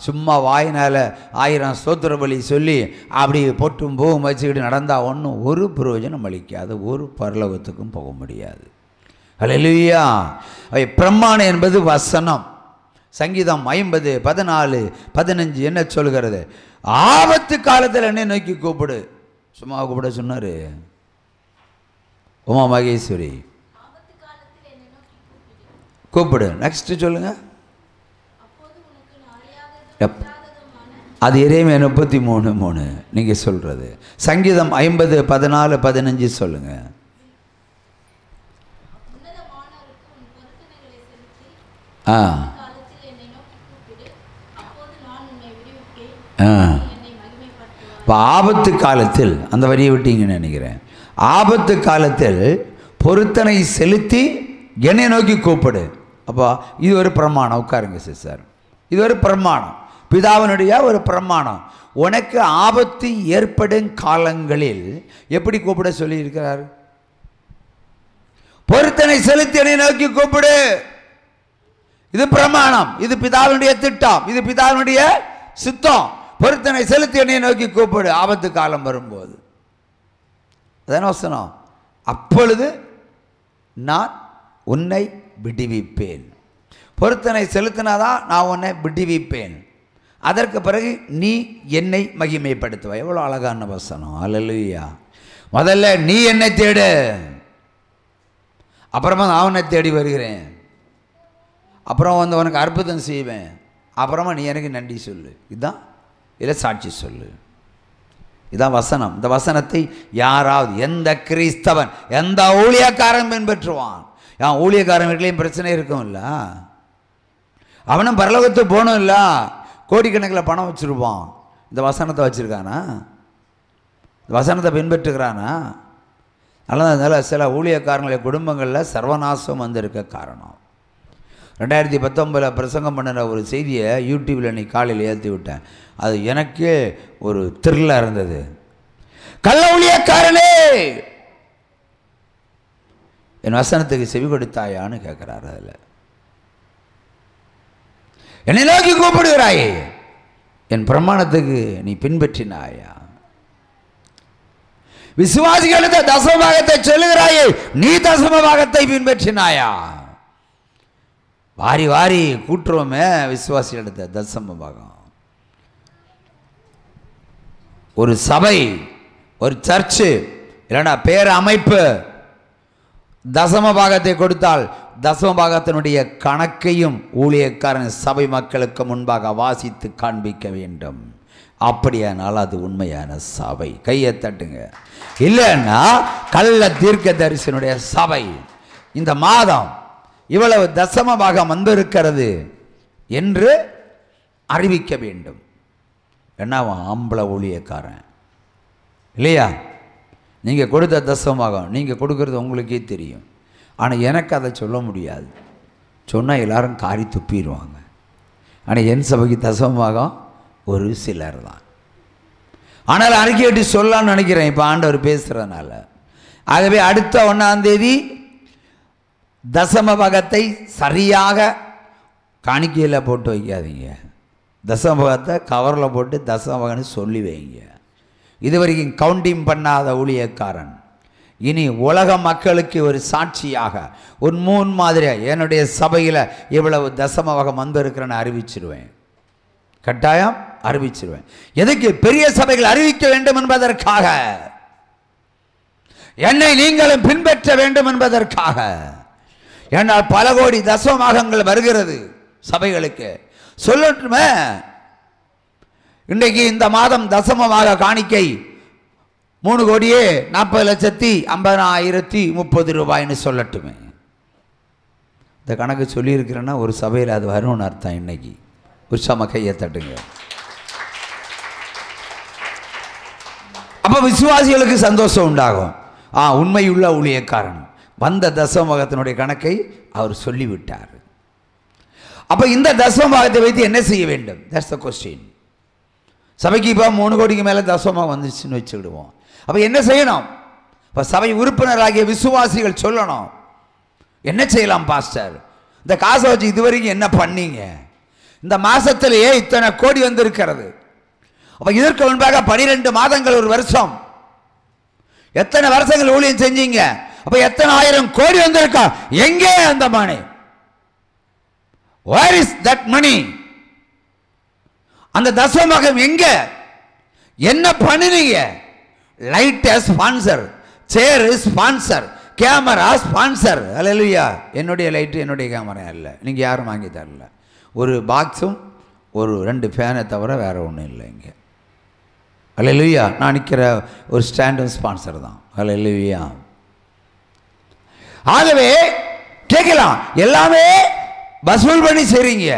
சும்மா வாயினால் 1000 ஸ்தோத்திர பலி சொல்லி அப்படி பொட்டும் போகும் வச்சுக்கிட்டு நடந்தால் ஒன்றும் ஒரு பிரயோஜனம் அளிக்காது, ஒரு பரலோகத்துக்கும் போக முடியாது. அல்லேலூயா. பிரமாணம் என்பது வசனம். சங்கீதம் 50:14-15 என்ன சொல்கிறது? ஆபத்து காலத்தில் என்னை நோக்கி கூப்பிடு. சும்மா கூப்பிட சொன்னார் உமா மகேஸ்வரி, கூப்பிடு. நெக்ஸ்ட் சொல்லுங்க. அது எரேமியா 33:3 நீங்க சொல்றது. சங்கீதம் 50:14-15 சொல்லுங்க. இப்போ ஆபத்து காலத்தில், அந்த வரியை விட்டீங்கன்னு நினைக்கிறேன், ஆபத்து காலத்தில் பொருத்தனை செலுத்தி என்னை நோக்கி கூப்பிடு. அப்போ இது ஒரு பிரமாணம். உட்காருங்க சிஸ்டர், இது ஒரு பிரமாணம், பிதாவினுடைய ஒரு பிரமாணம். உனக்கு ஆபத்து ஏற்படும் காலங்களில் எப்படி கூப்பிட சொல்லி இருக்கிறார்? பொருத்தனை செலுத்தி என்னை நோக்கி கூப்பிடு. இது பிரமாணம், இது பிதாவினுடைய திட்டம், இது பிதாவினுடைய சித்தம். பொருத்தனை செலுத்தி என்னை நோக்கி கூப்பிடு ஆபத்து காலம் வரும்போது. அதான வசனம். அப்பொழுது நான் உன்னை விடுவிப்பேன். பொருத்தனை செலுத்தினாதான் நான் உன்னை விடுவிப்பேன். அதற்கு பிறகு நீ என்னை மகிமைப்படுத்துவ. எவ்வளோ அழகான வசனம். அல்லேலூயா. முதல்ல நீ என்னை தேடு, அப்புறமா நான் உன்னை தேடி வருகிறேன், அப்புறம் வந்து உனக்கு அற்புதம் செய்வேன், அப்புறமா நீ எனக்கு நன்றி சொல்லு. இதுதான் இல்லை சாட்சி சொல்லு. இதான் வசனம். இந்த வசனத்தை யாராவது, எந்த கிறிஸ்தவன், எந்த ஊழியக்காரன் பின்பற்றுவான்? என் ஊழியக்காரன் வீட்லேயும் பிரச்சனை இருக்கும் இல்ல, அவனும் பரலோகத்துக்கு போகணும் இல்ல, கோடிக்கணக்கில் பணம் வச்சுருப்பான். இந்த வசனத்தை வச்சுருக்கானா? இந்த வசனத்தை பின்பற்றுக்கிறானா? அதனால சில ஊழியக்காரங்களுடைய குடும்பங்களில் சர்வநாசம் வந்திருக்க காரணம். 2019 பிரசங்கம் பண்ணின ஒரு செய்தியை யூடியூப்பில் இன்னைக்கு காலையில் ஏற்றி விட்டேன். அது எனக்கே ஒரு த்ரில்லாக இருந்தது. கள்ள ஊழியக்காரனே, என் வசனத்துக்கு செவி கொடுத்தாயான்னு கேட்குறாரு. அதில் என்னை நோக்கி கூப்பிடுகிறாயே, என் பிரமாணத்துக்கு நீ பின்பற்றினாயா? விசுவாசிகளுக்கு தசம பாகத்தை சொல்லுகிறாயே, நீ தசம பாகத்தை பின்பற்றினாயா? வாரி வாரி கூட்டுறோமே விசுவாசிகளுக்கு தசம பாகம். ஒரு சபை, ஒரு சர்ச்சு, இல்லைன்னா பேர அமைப்பு தசம பாகத்தை கொடுத்தால் தசம பாகத்தினுடைய கணக்கையும் ஊழியக்காரன் சபை மக்களுக்கு முன்பாக வாசித்து காண்பிக்க வேண்டும். அப்படியானால் அது உண்மையான சபை. கையை தட்டுங்க. இல்லைன்னா கள்ள தீர்க்க தரிசனுடைய சபை. இந்த மாதம் இவ்வளவு தசம பாகம் வந்திருக்கிறது என்று அறிவிக்க வேண்டும். என்ன ஆம்பளை ஊழியக்காரன் இல்லையா? நீங்கள் கொடுத்த தசம பாகம் நீங்கள் கொடுக்கறது உங்களுக்கே தெரியும். ஆனால் எனக்கு அதை சொல்ல முடியாது. சொன்னால் எல்லாரும் காரி துப்பிடுவாங்க. ஆனால் என் சபைக்கு தசம பாகம் ஒரு சிலர் தான். ஆனால் அறிக்கையிட்டு சொல்லலாம்னு நினைக்கிறேன் இப்போ ஆண்டவர் பேசுகிறதுனால. ஆகவே அடுத்த 1ஆம் தேதி தசம பாகத்தை சரியாக காணிக்கையில் போட்டு வைக்காதீங்க. தசம பாகத்தை கவரில் போட்டு தசம பாகம்னு சொல்லி வைங்க. இதுவரைக்கும் கவுண்டிங் பண்ணாத ஊழியக்காரன் இனி உலக மக்களுக்கு ஒரு சாட்சியாக ஒரு மாதிரியாக என்னுடைய சபையில் இவ்வளவு தசம பாகம் வந்திருக்கிறேன்னு அறிவிச்சிருவேன். கட்டாயம் அறிவிச்சிருவேன். எதுக்கு? பெரிய சபைகள் அறிவிக்க வேண்டும் என்பதற்காக, என்னை நீங்களும் பின்பற்ற வேண்டும் என்பதற்காக. ஏன்னால் பல கோடி தசம பாகங்கள் வருகிறது சபைகளுக்கு. சொல்லட்டுமே, இன்றைக்கு இந்த மாதம் தசமமாக காணிக்கை 3,40,50,30 ரூபாய்ன்னு சொல்லட்டுமே. இந்த கணக்கு சொல்லியிருக்கிறேன்னா ஒரு சபையில் அது வரும்னு அர்த்தம். இன்னைக்கு உற்சாம கையை தட்டுங்க. அப்போ விசுவாசிகளுக்கு சந்தோஷம் உண்டாகும். உண்மையுள்ள ஊழியக்காரன் வந்த தசமபாகத்தினுடைய கணக்கை அவர் சொல்லிவிட்டார். அப்போ இந்த தசமபாகத்தை வைத்து என்ன செய்ய வேண்டும்? That's the question. சபைக்கு இப்போ 3 கோடிக்கு மேலே தசமபாகம் வந்துச்சுன்னு வச்சுக்கிடுவோம். அப்போ என்ன செய்யணும்? இப்போ சபை உறுப்பினராகிய விசுவாசிகள் சொல்லணும், என்ன செய்யலாம் பாஸ்டர்? இந்த காசை வச்சு இதுவரைக்கும் என்ன பண்ணீங்க? இந்த மாசத்திலேயே இத்தனை கோடி வந்திருக்கிறது. அப்போ இதற்கு முன்பாக 12 மாதங்கள் ஒரு வருஷம், எத்தனை வருஷங்கள் ஊழியம் செஞ்சீங்க? அப்போ எத்தனை ஆயிரம் கோடி வந்திருக்கா? எங்கே அந்த மணி? Where is that money? அந்த தசமபாகம் எங்க? என்ன பண்ணினீங்க? லைட் ஸ்பான்சர், சேர் ஸ்பான்சர், கேமரா ஸ்பான்சர். அல்லேலூயா. என்னுடைய லைட்டு என்னுடைய கேமரா இல்லை, நீங்கள் யாரும் வாங்கி தரல. ஒரு பாக்ஸும் ஒரு 2 ஃபேனை தவிர வேறு ஒன்றும் இல்லை இங்கே. அல்லேலூயா. நான் நிற்கிற ஒரு ஸ்டாண்டும் ஸ்பான்சர் தான். அல்லேலூயா. ஆகவே கேட்கலாம், எல்லாமே வசூல் பண்ணி செய்றீங்க,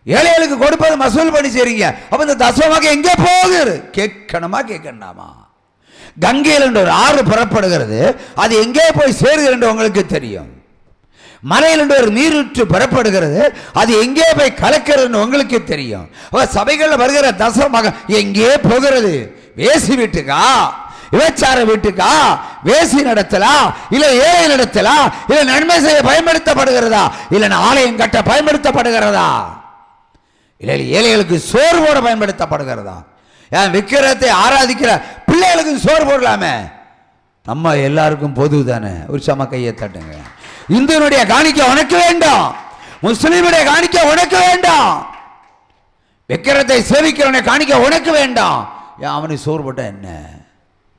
ஏழைகளுக்கு கொடுப்பது வசூல் பண்ணி செய்றீங்க. அப்போ இந்த தசமபாகம் எங்கே போகுது? கேட்கணுமா கேட்கணுமா? கங்கையில் என்ற ஒரு ஆறு புறப்படுகிறது, அது எங்கே போய் சேருகிறது என்று உங்களுக்கு தெரியும். மலையில் என்ற ஒரு நீரூற்று புறப்படுகிறது, அது எங்கே போய் கலக்கிறது உங்களுக்கு தெரியும். சபைகளில் வருகிற தசமபாகம் எங்கே போகிறது? வேசி வீட்டுக்கா, விபச்சார வீட்டுக்கா, வேசி நடத்தலா, இல்ல ஏழை நடத்தலா, இல்ல நன்மை செய்ய பயன்படுத்தப்படுகிறதா, இல்ல ஆலயம் கட்ட பயன்படுத்தப்படுகிறதா, இல்ல ஏழைகளுக்கு சோறு போட பயன்படுத்தப்படுகிறதா? ஏன் விக்கிரத்தை ஆராதிக்கிற பிள்ளைகளுக்கு சோறு போடலாமே? நம்ம எல்லாருக்கும் பொது தானே. ஒரு சம கையை தட்டுங்க. இந்துனுடைய காணிக்கை உனக்கு வேண்டாம், முஸ்லிமுடைய காணிக்கை உனக்கு வேண்டாம், விக்கிரத்தை சேவிக்கிறவனை காணிக்கை உனக்கு வேண்டாம். ஏன் அவனுக்கு சோறு போட்டா என்ன?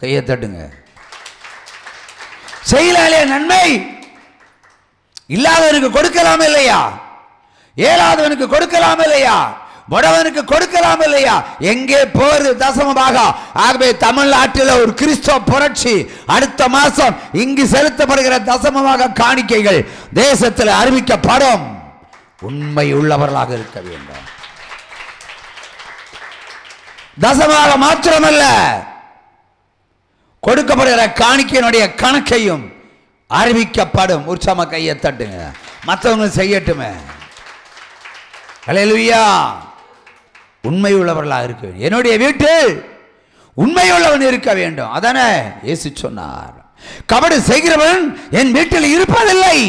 கையை தட்டுங்க. செய்யலாலே நன்மை இல்லாதவனுக்கு கொடுக்கலாம் இல்லையா? ஏழாதவனுக்கு கொடுக்கலாம் இல்லையா? வடவனுக்கு கொடுக்கலாம் இல்லையா? எங்கே போறது தசமபாகம்? ஆகவே தமிழ்நாட்டில் ஒரு கிறிஸ்தவ புரட்சி. அடுத்த மாசம் இங்கு செலுத்தப்படுகிற தசமபாக காணிக்கைகள் தேசத்தில் அறிவிக்கப்படும். உண்மை உள்ளவர்களாக இருக்க வேண்டும். தசமபாக மாத்திரமல்ல, கொடுக்கப்படுகிற காணிக்கையினுடைய கணக்கையும் அறிவிக்கப்படும். உற்சாம கையை தட்டுங்க. மற்றவங்க செய்யட்டுமே. அல்லேலூயா. உண்மை உள்ளவர்களாக இருக்க வேண்டும். என்னுடைய வீட்டில் உண்மை உள்ளவன் இருக்க வேண்டும். அதானே இயேசு சொன்னார். கபடு செய்கிறவன் என் வீட்டில் இருப்பதில்லை,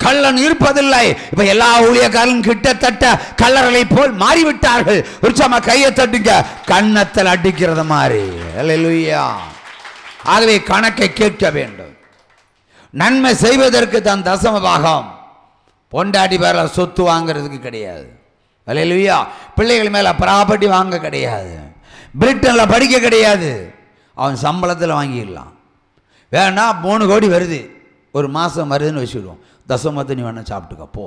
கள்ளன் இருப்பதில்லை. இப்ப எல்லா ஊழியக்காரரும் கிட்டத்தட்ட கள்ளர்களை போல் மாறிவிட்டார்கள். உற்சாகமா கையை தட்டுங்க. கன்னத்தில் அடிக்கிறது மாதிரி. அல்லேலூயா. ஆகவே கணக்கை கேட்க வேண்டும். நன்மை செய்வதற்கு தான் தசம பாகம். பொண்டாட்டி பேர சொத்து வாங்கிறதுக்கு கிடையாது. அல்லேலூயா. பிள்ளைகள் மேல ப்ராப்பர்ட்டி வாங்க கிடையாது. பிரிட்டன்ல படிக்க கிடையாது. அவன் சம்பளத்தில் வாங்கிடலாம். வேணா 3 கோடி வருது, ஒரு மாதம் வருதுன்னு வச்சுக்கிடுவோம். தசமத்தை நீ வேணா சாப்பிட்டுக்கோ, போ,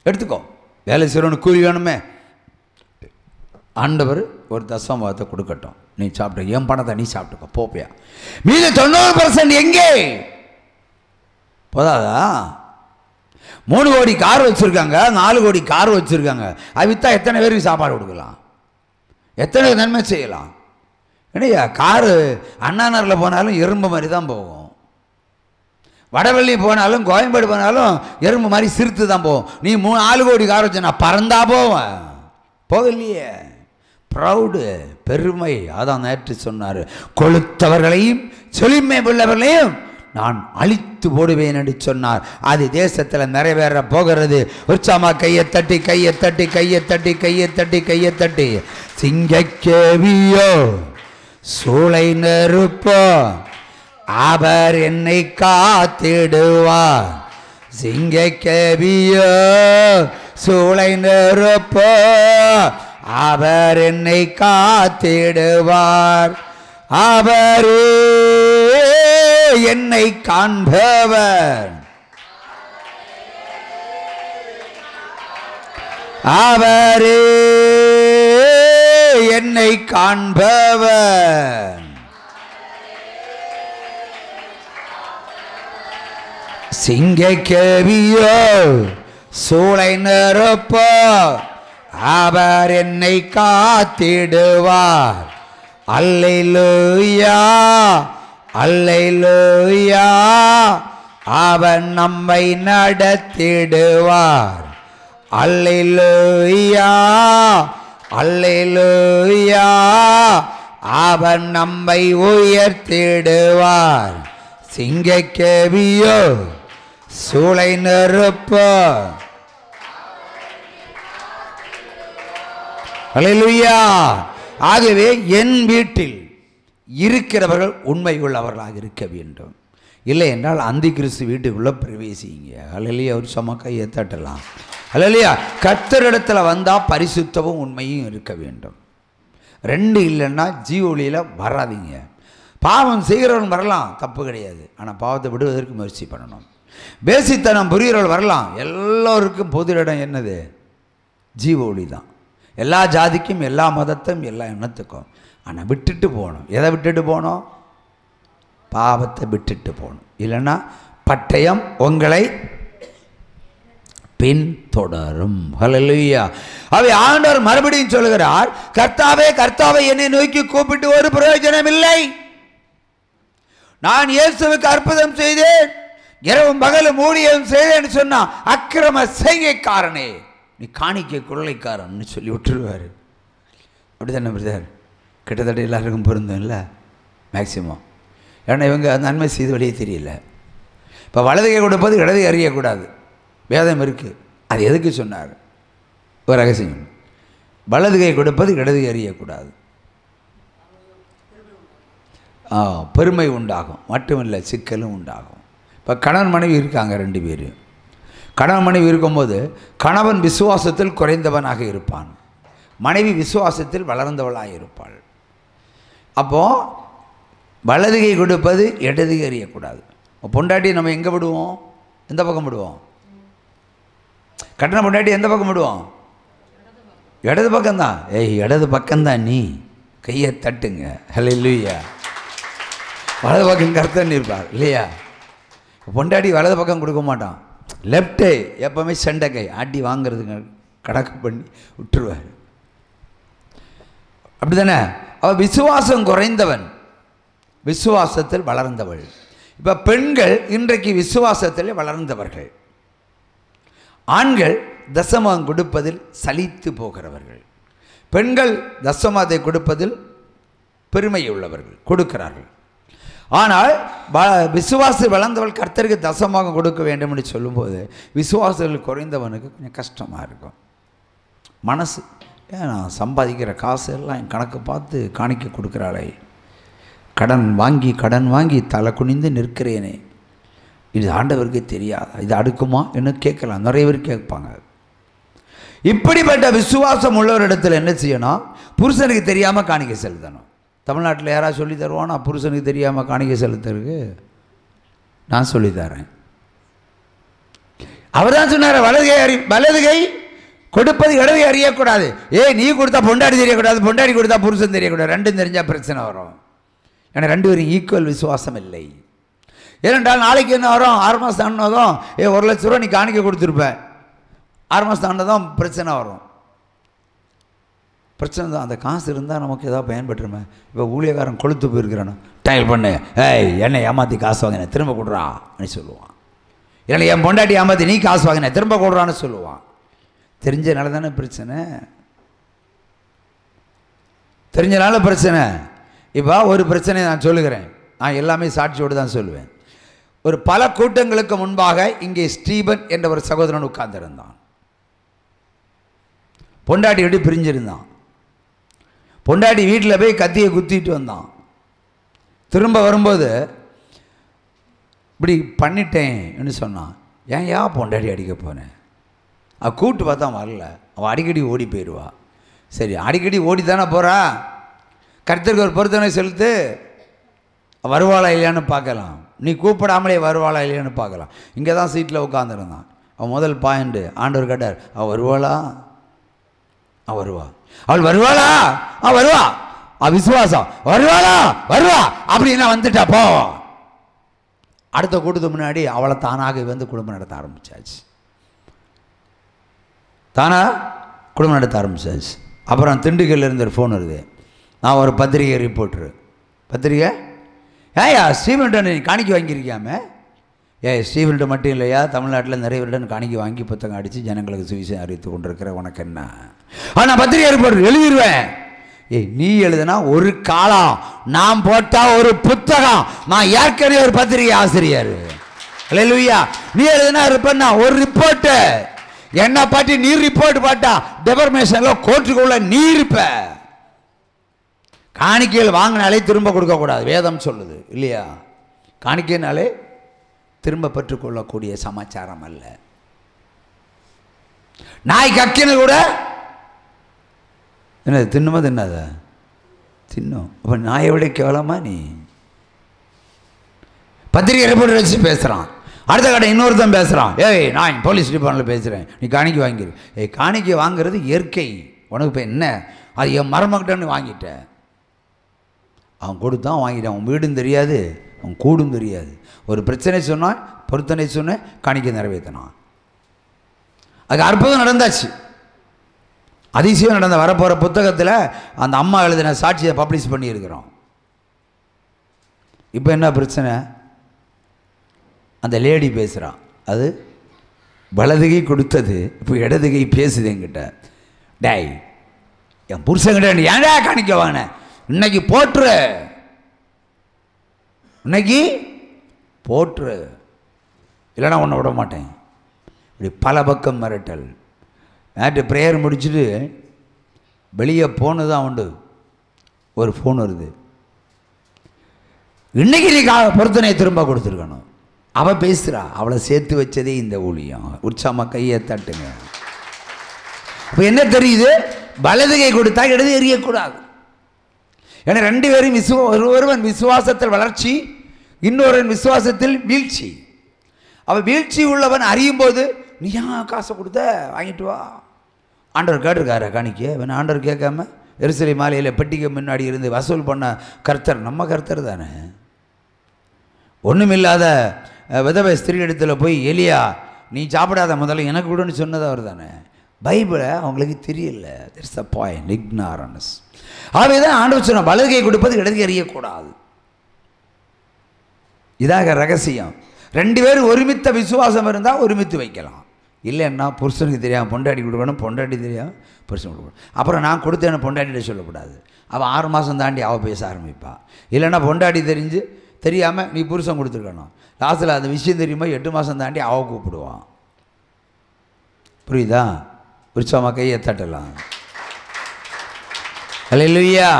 எடுத்துக்கோ. வேலை செய்கிறவனுக்கு கூலி வேணுமே. ஆண்டவர் ஒரு தசமத்தை கொடுக்கட்டும், நீ சாப்பிட்டு என் பணத்தை நீ சாப்பிட்டுக்கோ, போப்பியா. மீது 90% எங்கே போதாதா? 3 கோடி கார் வச்சுருக்காங்க, 4 கோடி கார் வச்சுருக்காங்க. அது விற்றா எத்தனை பேருக்கு சாப்பாடு கொடுக்கலாம், எத்தனை நன்மை செய்யலாம்? இல்லையா? காரு அண்ணாநகரில் போனாலும் எறும்பு மாதிரி தான் போகும். வடவள்ளி போனாலும் கோயம்பேடு போனாலும் எறும்பு மாதிரி சிரித்து தான் போகும். நீ 4 கோடி கார் வச்சு நான் பறந்தா போவேன், போகலையே. ப்ரௌடு, பெருமை. அதான் நேற்று சொன்னார், கொளுத்தவர்களையும் செழுமை உள்ளவர்களையும் நான் அழித்து போடுவேன் என்று சொன்னார். அது தேசத்தில் நிறைவேற போகிறது. உற்சாகமா கையை தட்டி கையை தட்டி கையை தட்டி கையை தட்டி கையை தட்டி. சிங்கக்கேவியோ சூளை நெருப்போ அவர் என்னை காத்திடுவார். சிங்கக்கேவியோ சூளை நெருப்போ அவர் என்னை காத்திடுவார். அவரே என்னை காண்பவர், அவரே என்னை காண்பவர். சிங்கக்கேவியோ சூளை நெருப்போ அவர் என்னை காத்திடுவார். அல்லேலூயா அல்லேலூயா. அவன் நம்மை நடத்திடுவார். அல்லேலூயா அல்லேலூயா. அவன் நம்மை உயர்த்திடுவார். சிங்கக்கேவியோ சூளை நெருப்போ. அல்லேலூயா. ஆகவே என் வீட்டில் இருக்கிறவர்கள் உண்மை உள்ளவர்களாக இருக்க வேண்டும். இல்லை என்றால் அந்தி கிறிஸ்து வீட்டுக்குள்ளே பிரவேசிங்க. அல்லேலூயா. ஒரு சமக்கையை தட்டலாம். அல்லேலூயா. கர்த்தரிடத்தில் வந்தால் பரிசுத்தமும் உண்மையும் இருக்க வேண்டும். 2 இல்லைன்னா ஜீவொளியில் வராதிங்க. பாவம் செய்கிறவன் வரலாம், தப்பு கிடையாது. ஆனால் பாவத்தை விடுவதற்கு முயற்சி பண்ணணும். பேசித்தனம் புரிகிறவர்கள் வரலாம். எல்லோருக்கும் பொது இடம் என்னது? ஜீவொளி தான். எல்லா ஜாதிக்கும், எல்லா மதத்தும், எல்லா எண்ணத்துக்கும். ஆனால் விட்டுட்டு போகணும். எதை விட்டுட்டு போகணும்? பாவத்தை விட்டுட்டு போகணும். இல்லைன்னா பட்டயம் உங்களை பின்தொடரும். ஹல்லேலூயா. அவை ஆண்டவர் மறுபடியும் சொல்லுகிறார், கர்த்தாவே கர்த்தாவே என்னை நோக்கி கூப்பிட்டு ஒரு பிரயோஜனம் இல்லை. நான் இயேசுவுக்கு அற்புதம் செய்தேன், இரவும் பகலும் ஊழியம் செய்தேன்னு சொன்னா அக்கிரம செய்கைக்காரனே, நீ காணிக்கை கொள்ளைக்காரன்னு சொல்லி விட்டுருவார். அப்படித்தானே பிரதர்? கிட்டத்தட்ட எல்லாருக்கும் பொருந்தும் இல்லை, மேக்சிமம். ஏன்னா இவங்க நன்மை செய்து வழியே தெரியல. இப்போ வலதுகை கொடுப்பது இடது அறியக்கூடாது, வேதம் இருக்குது. அது எதுக்கு சொன்னார்? ஒரு ரகசியம். வலதுகை கொடுப்பது இடது அறியக்கூடாது. பெருமை உண்டாகும், மட்டுமில்லை சிக்கலும் உண்டாகும். இப்போ கணவன் மனைவி இருக்காங்க 2 பேர். கணவன் மனைவி இருக்கும்போது கணவன் விசுவாசத்தில் குறைந்தவனாக இருப்பான், மனைவி விசுவாசத்தில் வளர்ந்தவளாக இருப்பாள். அப்போது வலதுகை கொடுப்பது இடது அறியக்கூடாது. பொண்டாட்டி நம்ம எங்கே விடுவோம்? எந்த பக்கம் விடுவோம்? கட்டண பொண்டாட்டி எந்த பக்கம் விடுவோம்? இடது பக்கம்தான். இடது பக்கம்தான். நீ கையை தட்டுங்க. ஹல்லேலூயா. வலது பக்கம் கர்த்தன் இருப்பார் இல்லையா? பொண்டாட்டி வலது பக்கம் கொடுக்க மாட்டான், லெஃப்ட்டு எப்போவுமே செண்டக்கை ஆட்டி வாங்கிறதுங்க கணக்கு பண்ணி விட்டுருவார். அப்படி தானே? அவள் விசுவாசம் குறைந்தவன், விசுவாசத்தில் வளர்ந்தவள். இப்போ பெண்கள் இன்றைக்கு விசுவாசத்தில் வளர்ந்தவர்கள், ஆண்கள் தசமம் கொடுப்பதில் சலித்து போகிறவர்கள். பெண்கள் தசமத்தை கொடுப்பதில் பெருமை உள்ளவர்கள், கொடுக்கிறார்கள். ஆனால் விசுவாசி வளர்ந்தவள் கர்த்தருக்கு தசமாக கொடுக்க வேண்டும் என்று சொல்லும்போது விசுவாசங்கள் குறைந்தவனுக்கு கொஞ்சம் கஷ்டமாக இருக்கும். மனசு, ஏன் நான் சம்பாதிக்கிற காசு எல்லாம் என் கணக்கு பார்த்து காணிக்க கொடுக்குறாளே, கடன் வாங்கி தலை குனிந்து நிற்கிறேனே, இது ஆண்டவருக்கு தெரியாதா, இது அடுக்குமா என்று கேட்கலாம். நிறைய பேர் கேட்பாங்க. இப்படிப்பட்ட விசுவாசம் உள்ளவரிடத்தில் என்ன செய்யணும்? புருஷனுக்கு தெரியாமல் காணிக்கை செலுத்தணும். தமிழ்நாட்டில் யாராவது சொல்லி தருவானா புருஷனுக்கு தெரியாமல் காணிக்கை செலுத்துறதுக்கு? நான் சொல்லித்தரேன். அவர் தான் சொன்னார், வலது கை கொடுப்பது இடது கை அறியக்கூடாது. நீ கொடுத்தா பொண்டாடி தெரியக்கூடாது, பொண்டாடி கொடுத்தா புருஷன் தெரியக்கூடாது. ரெண்டும் தெரிஞ்சால் பிரச்சனை வரும். ஏன்னா ரெண்டு பேரும் ஈக்குவல் விசுவாசம் இல்லை. ஏனென்றால் நாளைக்கு என்ன வரும்? 6 மாதம் ஆனதும் 1 லட்ச ரூபா நீ காணிக்க கொடுத்துருப்பேன். 6 மாதம் ஆனதும் பிரச்சனை வரும். பிரச்சனை தான். அந்த காசு இருந்தால் நமக்கு ஏதாவது பயன்பட்டுருமே. இப்போ ஊழியக்காரன் கொளுத்து போயிருக்கிறானு டைல் பண்ணு, என்னை ஏமாற்றி காசு வாங்கினேன் திரும்ப கொடுறா அப்படின்னு சொல்லுவான். இல்லை என் பொண்டாட்டி ஏமாற்றி நீ காசு வாங்கினேன் திரும்ப கொடுறான்னு சொல்லுவான். தெரிஞ்சனால தானே பிரச்சனை. தெரிஞ்சனால பிரச்சனை. இப்போ ஒரு பிரச்சனையை நான் சொல்லுகிறேன். நான் எல்லாமே சாட்சியோடு தான் சொல்லுவேன். ஒரு பல கூட்டங்களுக்கு முன்பாக இங்கே ஸ்டீபன் என்ற ஒரு சகோதரன் உட்கார்ந்திருந்தான். பொண்டாட்டி விட்டு பிரிஞ்சிருந்தான். பொண்டாட்டி வீட்டில் போய் கத்தியை குத்திட்டு வந்தான். திரும்ப வரும்போது இப்படி பண்ணிட்டேன்னு சொன்னான். ஏன் பொண்டாட்டி அடிக்க போனேன்? அவள் கூப்பிட்டு பார்த்தா வரல. அவள் அடிக்கடி ஓடி போயிடுவா. சரி, அடிக்கடி ஓடி தானே போகிறா, கர்த்தருக்கு ஒரு பொருத்தனை செலுத்து, வருவாளா இல்லையான்னு பார்க்கலாம். நீ கூப்பிடாமலே வருவாளா இல்லையான்னு பார்க்கலாம். இங்கே தான் சீட்டில் உட்காந்துருந்தான். அவன் முதல் பாயிண்ட் ஆண்டவர் கேட்டார், அவள் வருவாளா? அவள் வருவா. அவள் வருவாளா? வருவா. விசுவாசம். வருவாளா? வருவா. அப்படின்னா வந்துட்டா போ. அடுத்த கூட்டத்துக்கு முன்னாடி அவளை தானாக வந்து குடும்பம் நடத்த ஆரம்பிச்சாச்சு. குடும்பம் நடத்த ஆரம்பிச்சாச்சு. அப்புறம் திண்டுக்கல்ல இருந்து ஒரு ஃபோன் வருது. நான் ஒரு பத்திரிகை ரிப்போர்ட்ரு. பத்திரிகை ஸ்டீவன்கிட்ட நீ காணிக்க வாங்கியிருக்கியாமே? ஸ்டீவன்கிட்ட மட்டும் இல்லையா, தமிழ்நாட்டில் நிறைய பேருடன் காணிக்க வாங்கி புத்தகம் அடித்து ஜனங்களுக்கு சுவிசேஷம் அறிவித்து கொண்டிருக்கிற உனக்கு என்ன? நான் பத்திரிகை ரிப்போர்ட் எழுதிடுவேன். நீ எழுதுனா ஒரு காலம், நான் போட்டால் ஒரு புத்தகம். நான் ஏற்கனவே ஒரு பத்திரிகை ஆசிரியர். அல்லேலூயா. நீ எழுதுனா இருப்பா ஒரு ரிப்போர்ட்டு. என்ன பாட்டி நீ ரிப்போர்ட் பாட்டா டெபர்மேஷன்ல கோர்ட்டுக்குள்ள நீ இருப்ப. காணிக்கையில் வாங்கினாலே திரும்ப கொடுக்கக்கூடாது, வேதம் சொல்லுது இல்லையா? காணிக்கைனாலே திரும்ப பெற்றுக்கொள்ளக்கூடிய சமாச்சாரம் அல்ல. நாய் கக்கின கூட என்ன தின்னுமா தின்னாத? தின்னும். அப்போ நாயை விட கேவலமா நீ? பத்திரிகை ரிப்போர்ட் வச்சு பேசுகிறான். அடுத்த கடை இன்னொருத்தன் பேசுகிறான், நான் போலீஸ் டிபார்ட்மெண்ட்டில் பேசுகிறேன், நீ காணிக்கை வாங்கிரு. காணிக்கை வாங்கிறது இயற்கை. உனக்கு இப்போ என்ன? அது என் மருமகிட்டன்னு வாங்கிட்ட. அவன் கொடுத்தான் வாங்கிட்டான். அவன் வீடும் தெரியாது, அவன் கூடும் தெரியாது. ஒரு பிரச்சனை சொன்னான், பொருத்தனை சொன்னேன், காணிக்கை நிறைவேற்றினான். அதுக்கு அற்புதம் நடந்தாச்சு, அதிசயம் நடந்த. வரப்போகிற புத்தகத்தில் அந்த அம்மா எழுதின சாட்சியை பப்ளிஷ் பண்ணியிருக்கிறோம். இப்போ என்ன பிரச்சனை? அந்த லேடி பேசுகிறான், அது வலதுகை கொடுத்தது, இப்போ இடதுகை பேசுது என்கிட்ட. டேய், என் புருஷங்கிட்ட ஏன்டா காணிக்க வாங்கின? இன்னைக்கு போட்டுரு, இன்னைக்கு போட்டுரு, இல்லைனா உன்னை விட மாட்டேன். இப்படி பல பக்கம் மிரட்டல். நேற்று ப்ரேயர் முடிச்சுட்டு வெளியே போனது தான் உண்டு. ஒரு ஃபோன் வருது, இன்னைக்கு நீ பொருத்தனை திரும்ப கொடுத்துருக்கணும். அவள் பேசுகிறா, அவளை சேர்த்து வச்சதே இந்த ஊழியம். உற்சாகமாக கையை தட்டுங்க. இப்போ என்ன தெரியுது? வலதுகை கொடுத்தா இடது எறியக்கூடாது. ஏன்னா ரெண்டு பேரும் ஒருவன் விசுவாசத்தில் வளர்ச்சி, இன்னொருவன் விசுவாசத்தில் வீழ்ச்சி. அவள் வீழ்ச்சி உள்ளவன் அறியும் போது, நீ ஏன் காசை கொடுத்த வாங்கிட்டு வா. ஆண்டவர் கேட்டிருக்காரு காணிக்க. வேணா ஆண்டவர் கேட்காம எருசலேம் மாலையில் பெட்டிக்கு முன்னாடி இருந்து வசூல் பண்ண கர்த்தர் நம்ம கர்த்தர் தானே. ஒன்றுமில்லாத விதவை ஸ்திரீ இடத்துல போய், எலியா நீ சாப்பிடாத முதல்ல எனக்கு விடுன்னு சொன்னது அவர் தானே. பைபிளை அவங்களுக்கு தெரியல. That's the point, இக்னாரன்ஸ். ஆகவே தான் ஆண்டவர் சொன்ன வலதுகை கொடுப்பது இடதுகை அறியக்கூடாது. இதாக ரகசியம். ரெண்டு பேரும் ஒருமித்த விசுவாசம் இருந்தால் ஒருமித்து வைக்கலாம். இல்லைன்னா புருஷனுக்கு தெரியாமல் பொண்டாட்டி கொடுக்கணும், பொண்டாட்டி தெரியாமல் புருஷன் கொடுக்கணும். அப்புறம் நான் கொடுத்தேன்னு பொண்டாட்டிகிட்ட சொல்லக்கூடாது. அவள் 6 மாதம் தாண்டி அவள் பேச ஆரம்பிப்பாள். இல்லைன்னா பொண்டாட்டி தெரிஞ்சு தெரியாமல் நீ புருஷன் கொடுத்துருக்கணும். லாஸ்ட்டில் அந்த விஷயம் தெரியுமா 8 மாதம் தாண்டி அவ கூப்பிடுவான். புரியுதா? உற்சாகமா கையை தட்டலாம். அல்லேலூயா.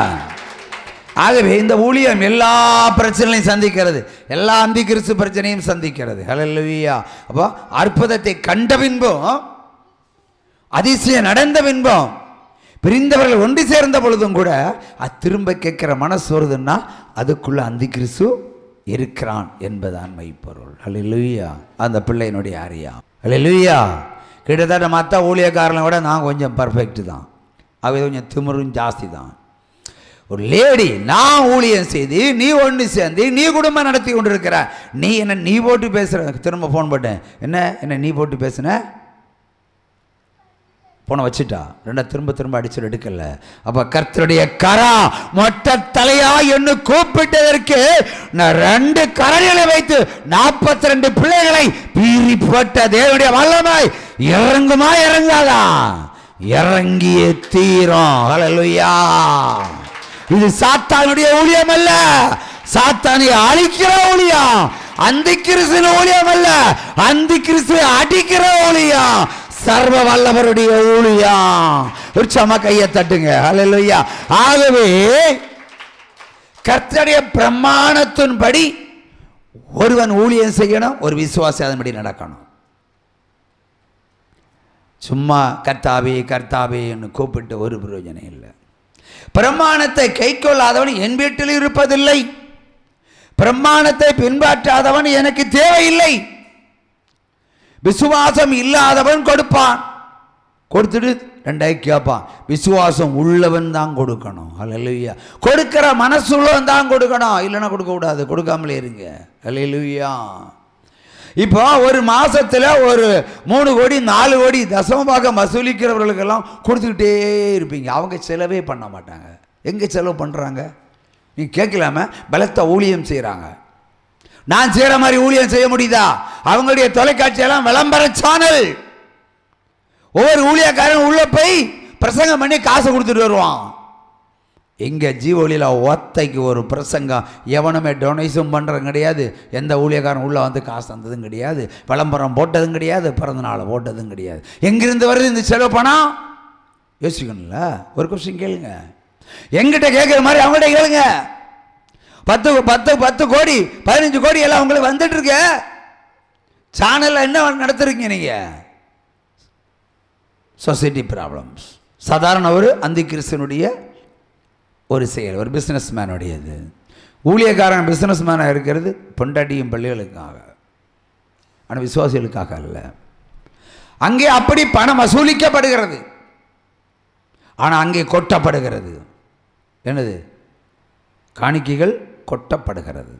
ஆகவே இந்த ஊழியம் எல்லா பிரச்சனையும் சந்திக்கிறது, எல்லா அந்தி கிறிஸ்து பிரச்சனையும் சந்திக்கிறது. அல்லேலூயா. அப்போ அற்புதத்தை கண்ட பின்பும், அதிசயம் நடந்த பின்பும், பிரிந்தவர்கள் ஒன்று சேர்ந்த பொழுதும் கூட அது திரும்ப கேட்கிற மனசு வருதுன்னா அதுக்குள்ள அந்தி கிறிஸ்து இருக்கிறான் என்பதான் மெய்ப்பொருள். அல்லேலூயா. அந்த பிள்ளையினுடைய அறியா. அல்லேலூயா. கிட்டத்தட்ட மற்ற ஊழியக்காரனை விட நான் கொஞ்சம் பர்ஃபெக்ட் தான். அவை கொஞ்சம் திமிரும் ஜாஸ்தி தான். ஒரு லேடி, நான் ஊழியம் செய்து நீ ஒன்று சேர்ந்து நீ குடும்பம் நடத்தி கொண்டு இருக்கிற, நீ என்ன நீ போட்டு பேசுற. திரும்ப ஃபோன் போட்டேன், என்ன நீ போட்டு பேசுன, போன வச்சுட்டா. ரெண்டா திரும்ப அடிச்சு எடுக்கல. அப்ப கர்த்தருடைய கரம் மொட்டை தலையா என்று கூப்பிட்டதற்கு நான் 2 கரங்களை வைத்து 42 பிள்ளைகளை பீறி போட்ட தேவனுடைய வல்லமை இறங்குமா இறங்காதா? இறங்கிய தீரும். ஹல்லேலூயா. இது சாத்தானுடைய ஊழியம் அல்ல, சாத்தானை அழிக்கிற ஊழியம். அந்தி கிறிஸ்து ஊழியம் அல்ல, அந்தி கிறிஸ்து அடிக்கிற ஊழியம். சர்வ வல்லவருடைய ஊழியம். உற்சாகமா கையை தட்டுங்க. ஹல்லேலூயா. ஆகவே கர்த்தருடைய பிரமாணத்தின்படி ஒருவன் ஊழியம் செய்யணும், ஒரு விசுவாசி அதன்படி நடக்கணும். சும்மா கர்த்தாவே கர்த்தாவே என்று கூப்பிட்டு ஒரு பிரயோஜனம் இல்லை. பிரமாணத்தை கைக்கொள்ளாதவன் என் வீட்டில் இருப்பதில்லை, பிரமாணத்தை பின்பற்றாதவன் எனக்கு தேவையில்லை. விசுவாசம் இல்லாதவன் கொடுப்பான், கொடுத்துட்டு 2 கேட்பான். விசுவாசம் உள்ளவன் தான் கொடுக்கணும். அல்லேலூயா. கொடுக்கிற மனசுள்ளவன் தான் கொடுக்கணும், இல்லைன்னா கொடுக்க கூடாது. கொடுக்காமலே இருங்க. அல்லேலூயா. இப்போ ஒரு மாசத்துல ஒரு 3 கோடி 4 கோடி தசமபாகம் வசூலிக்கிறவர்களுக்கெல்லாம் கொடுத்துக்கிட்டே இருப்பீங்க. அவங்க செலவே பண்ண மாட்டாங்க. எங்கே செலவு பண்ணுறாங்க? நீ கேட்கலாம பலத்த ஊழியம் செய்கிறாங்க. நான் செய்கிற மாதிரி ஊழியம் செய்ய முடியுதா? அவங்களுடைய தொலைக்காட்சியெல்லாம் விளம்பர சேனல். ஒவ்வொரு ஊழியக்காரன் உள்ள போய் பிரசங்கம் பண்ணி காசு கொடுத்துட்டு வருவான். எங்கே ஜீவொலியில் ஒத்தைக்கு ஒரு பிரசங்கம் எவனுமே டொனேஷன் பண்ணுறது கிடையாது. எந்த ஊழியக்காரன் உள்ளே வந்து காசு தந்ததும் கிடையாது, விளம்பரம் போட்டதும் கிடையாது, பிறந்தநாளை போட்டதும் கிடையாது. எங்கிருந்து வருது இந்த செலவு பணம்? யோசிக்கணும்ல. ஒரு கொஸ்டின் கேளுங்க, எங்கிட்ட கேட்குற மாதிரி அவங்கள்ட்ட கேளுங்க. 10 கோடி 15 கோடி எல்லாம் உங்களுக்கு வந்துட்டு இருக்க. சேனலில் என்ன நடத்துறீங்க நீங்கள்? Society problems. சாதாரண ஒரு அந்தி கிறிஸ்தனுடைய ஒரு செயல், ஒரு பிஸ்னஸ் மேனுடையது. ஊழியக்காரன் பிஸ்னஸ் மேனாக இருக்கிறது பொண்டாட்டியும் பிள்ளைகளுக்காக, ஆனால் விசுவாசிகளுக்காக அல்ல. அங்கே அப்படி பணம் வசூலிக்கப்படுகிறது, ஆனால் அங்கே கொட்டப்படுகிறது. என்னது? காணிக்கைகள் கொட்டப்படுகிறது.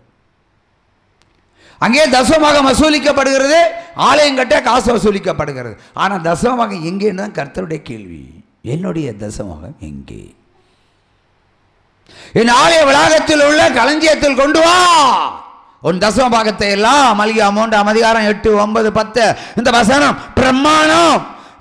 அங்கே தசமபாகம் வசூலிக்கப்படுகிறது, ஆலயம் கட்ட காசு வசூலிக்கப்படுகிறது. ஆனால் தசமபாகம் எங்கேன்னு தான் கர்த்தருடைய கேள்வி. என்னுடைய தசமபாகம் எங்கே? என் ஆலய வளாகத்தில் உள்ள களஞ்சியத்தில் கொண்டு வா. உன் தசமபாகத்தை எல்லாம் மல்கியா 3 அதிகாரம் 8, 9, 10. இந்த வசனம் பிரமாணம்,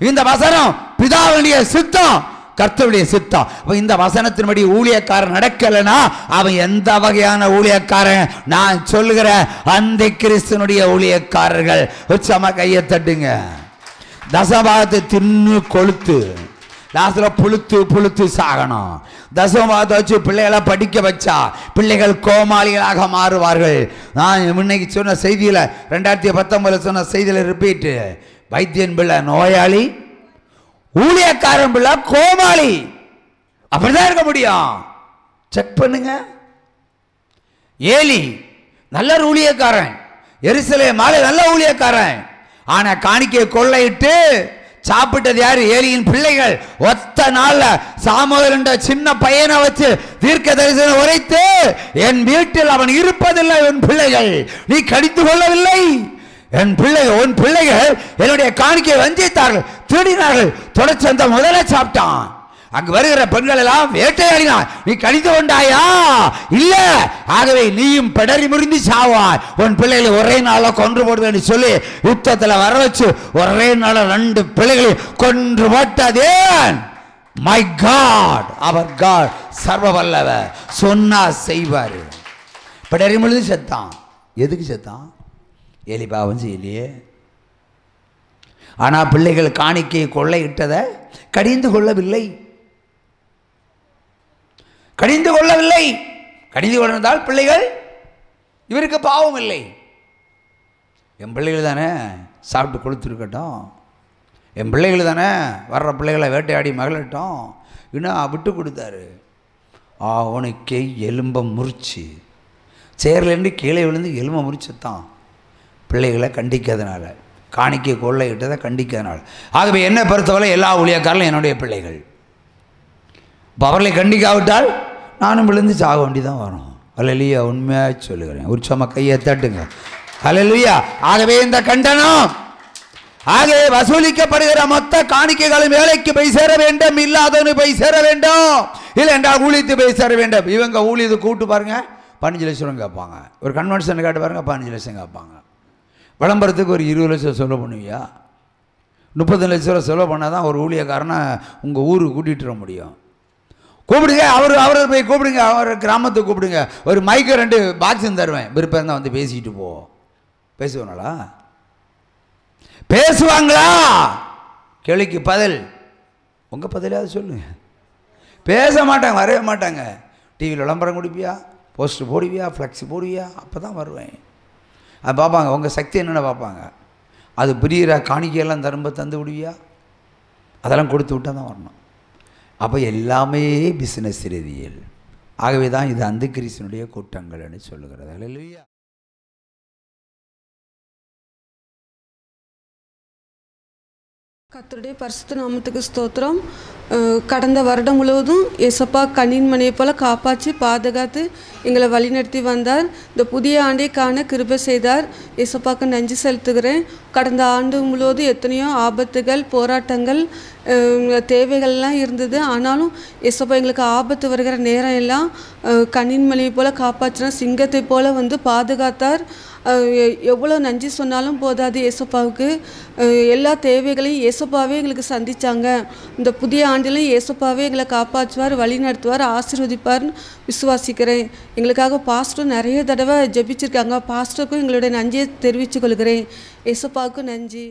இந்த வசனம் பிதாவுடைய சித்தம், கர்த்தருடைய சித்தம். இந்த வசனத்தின்படி ஊழியக்காரன் நடக்கலைன்னா அவன் எந்த வகையான ஊழியக்காரன்? நான் சொல்லுகிற அந்தி கிறிஸ்துனுடைய ஊழியக்காரர்கள். உச்சமா கையை தட்டுங்க. தசமபாகத்தை தின்னு கொளுத்து, லாஸ்டில் புழுத்து சாகணும். தசமபாகத்தை வச்சு பிள்ளைகளை படிக்க வச்சா பிள்ளைகள் கோமாளிகளாக மாறுவார்கள். நான் முன்னைக்கு சொன்ன செய்தியில் 2019 சொன்ன செய்தியில் ரிப்பீட்டு. வைத்தியன் பிள்ளை நோயாளி, ஊழியக்காரன் பிள்ளை கோமாளி. அப்படிதான் இருக்க முடியும். செக் பண்ணுங்க. ஏலி நல்ல ஊழியக்காரன், எருசலேம் மாலை நல்ல ஊழியக்காரன். ஆனா காணிக்கையை கொள்ளையிட்டு சாப்பிட்டது யாரு? ஏலியின் பிள்ளைகள். ஒத்த நாள்ல சாமுவேல் என்ற சின்ன பையனை வச்சு தீர்க்க தரிசனம் உரைத்து, என் வீட்டில் அவன் இருப்பதில்லை, என் பிள்ளைகள் நீ கடித்து கொள்ளவில்லை, என் பிள்ளைகள் உன் பிள்ளைகள் என்னுடைய காணிக்கை வஞ்சித்தார்கள், திருடினார்கள், தொடர்ச்சி அந்த முதல்ல சாப்பிட்டான். அங்கு வருகிற பெண்கள் எல்லாம் வேட்டையாடினார், நீ கடித்து கொண்டாயா? இல்ல, ஆகவே நீயும் பெடரி முறிந்து சாவாய், உன் பிள்ளைகளை ஒரே நாள கொன்று போடுவேன்னு சொல்லி யுத்தத்தில் வர வச்சு ஒரே நாள 2 பிள்ளைகளை கொன்று போட்டதேன். மை காட், அவர் காட் சர்வ வல்லவர், சொன்னா செய்வாரு. பட் பொழுது செத்தான். எதுக்கு செத்தான்? எலி பாவம் செய்யலையே. ஆனால் பிள்ளைகள் காணிக்கையை கொள்ளையிட்டதை கடிந்து கொள்ளவில்லை. கடிந்து கொண்டிருந்தால் பிள்ளைகள் இவருக்கு பாவம் இல்லை. என் பிள்ளைகள் தானே சாப்பிட்டு கொளுத்துருக்கட்டும், என் பிள்ளைகள் தானே வர்ற பிள்ளைகளை வேட்டையாடி மகளட்டும் இன்னும் விட்டு கொடுத்தாரு. அவனுக்கே எலும்பை முறிச்சு சேர்லேருந்து கீழே விழுந்து எலும்பை முறிச்சுத்தான். பிள்ளைகளை கண்டிக்காதனால, காணிக்கை கொள்ளையிட்டதை கண்டிக்காதனால. ஆகவே என்னை பொறுத்தவரை எல்லா ஊழியக்காரர்களும் என்னுடைய பிள்ளைகள். இப்போ அவர்களை கண்டிக்காவிட்டால் நானும் விழுந்து சாக வேண்டி தான் வரும். அல்லேலூயா. உண்மையாக சொல்லுகிறேன். உற்சவமாக கையை தட்டுங்க. அல்லேலூயா. ஆகவே இந்த கண்டனம், ஆகவே வசூலிக்கப்படுகிற மொத்த காணிக்கைகளும் வேலைக்கு போய் சேர வேண்டும், இல்லாதவனு போய் சேர வேண்டும், இல்லை என்றால் ஊழியத்து போய் சேர வேண்டும். இவங்க ஊழியத்தை கூப்பிட்டு பாருங்க 15 லட்சம் கேட்பாங்க. ஒரு கன்வென்ஷன் கேட்டு பாருங்க 15 லட்சம் கேட்பாங்க. விளம்பரத்துக்கு ஒரு 20 லட்சம் செலவு பண்ணுவியா? 30 லட்ச ரூபா செலவு பண்ணால் தான் ஒரு ஊழியக்காரனை உங்கள் ஊருக்கு கூட்டிகிட்டு வர முடியும். கூப்பிடுங்க, அவரை போய் கூப்பிடுங்க, அவர் கிராமத்துக்கு கூப்பிடுங்க. ஒரு மைக்கு 2 பாக்ஸும் தருவேன், விருப்பம் இருந்தால் வந்து பேசிட்டு போ. பேசுவாங்களா? பேசுவாங்களா? கேள்விக்கு பதில் உங்கள் பதிலாவது சொல்லுங்க. பேச மாட்டாங்க, வரவே மாட்டாங்க. டிவியில் விளம்பரம் கொடுப்பியா, போஸ்டர் போடுவியா, ஃப்ளெக்ஸ் போடுவியா, அப்போ தான் வருவேன். அது பார்ப்பாங்க, உங்கள் சக்தி என்னென்ன பார்ப்பாங்க. அது பிரியிற காணிக்கையெல்லாம் தந்து விடுவியா, அதெல்லாம் கொடுத்து விட்டால் தான் வரணும். அப்போ எல்லாமே பிஸ்னஸ் ரீதியில். ஆகவே தான் இது அந்த கிறிஸ்தனுடைய கூட்டங்கள்னு சொல்லுகிறது. அல்லேலூயா. கர்த்தருடைய பரிசுத்த நாமத்துக்கு ஸ்தோத்திரம். கடந்த வருடம் முழுவதும் ஏசப்பா கண்ணின் மணியை போல் காப்பாற்றி பாதுகாத்து எங்களை வழிநடத்தி வந்தார். இந்த புதிய ஆண்டை காண கிருபை செய்தார். ஏசப்பாவுக்கு நன்றி செலுத்துகிறேன். கடந்த ஆண்டு முழுவதும் எத்தனையோ ஆபத்துகள், போராட்டங்கள், தேவைகள்லாம் இருந்தது. ஆனாலும் ஏசப்பா எங்களுக்கு ஆபத்து வருகிற நேரம் எல்லாம் கண்ணின் மணியை போல் காப்பாற்றினார். சிங்கத்தை போல் வந்து பாதுகாத்தார். எவ்வளோ நன்றி சொன்னாலும் போதாது ஏசப்பாவுக்கு. எல்லா தேவைகளையும் ஏசப்பாவே எங்களுக்கு சந்தித்தாங்க. இந்த புதிய ஆண்டிலும் ஏசப்பாவே எங்களை காப்பாற்றுவார், வழி நடத்துவார், ஆசீர்வதிப்பார்னு விசுவாசிக்கிறேன். எங்களுக்காக பாஸ்டரும் நிறைய தடவை ஜெபிச்சிருக்காங்க. பாஸ்டருக்கும் எங்களுடைய நன்றியை தெரிவித்துக் கொள்கிறேன். ஏசப்பாவுக்கும் நன்றி.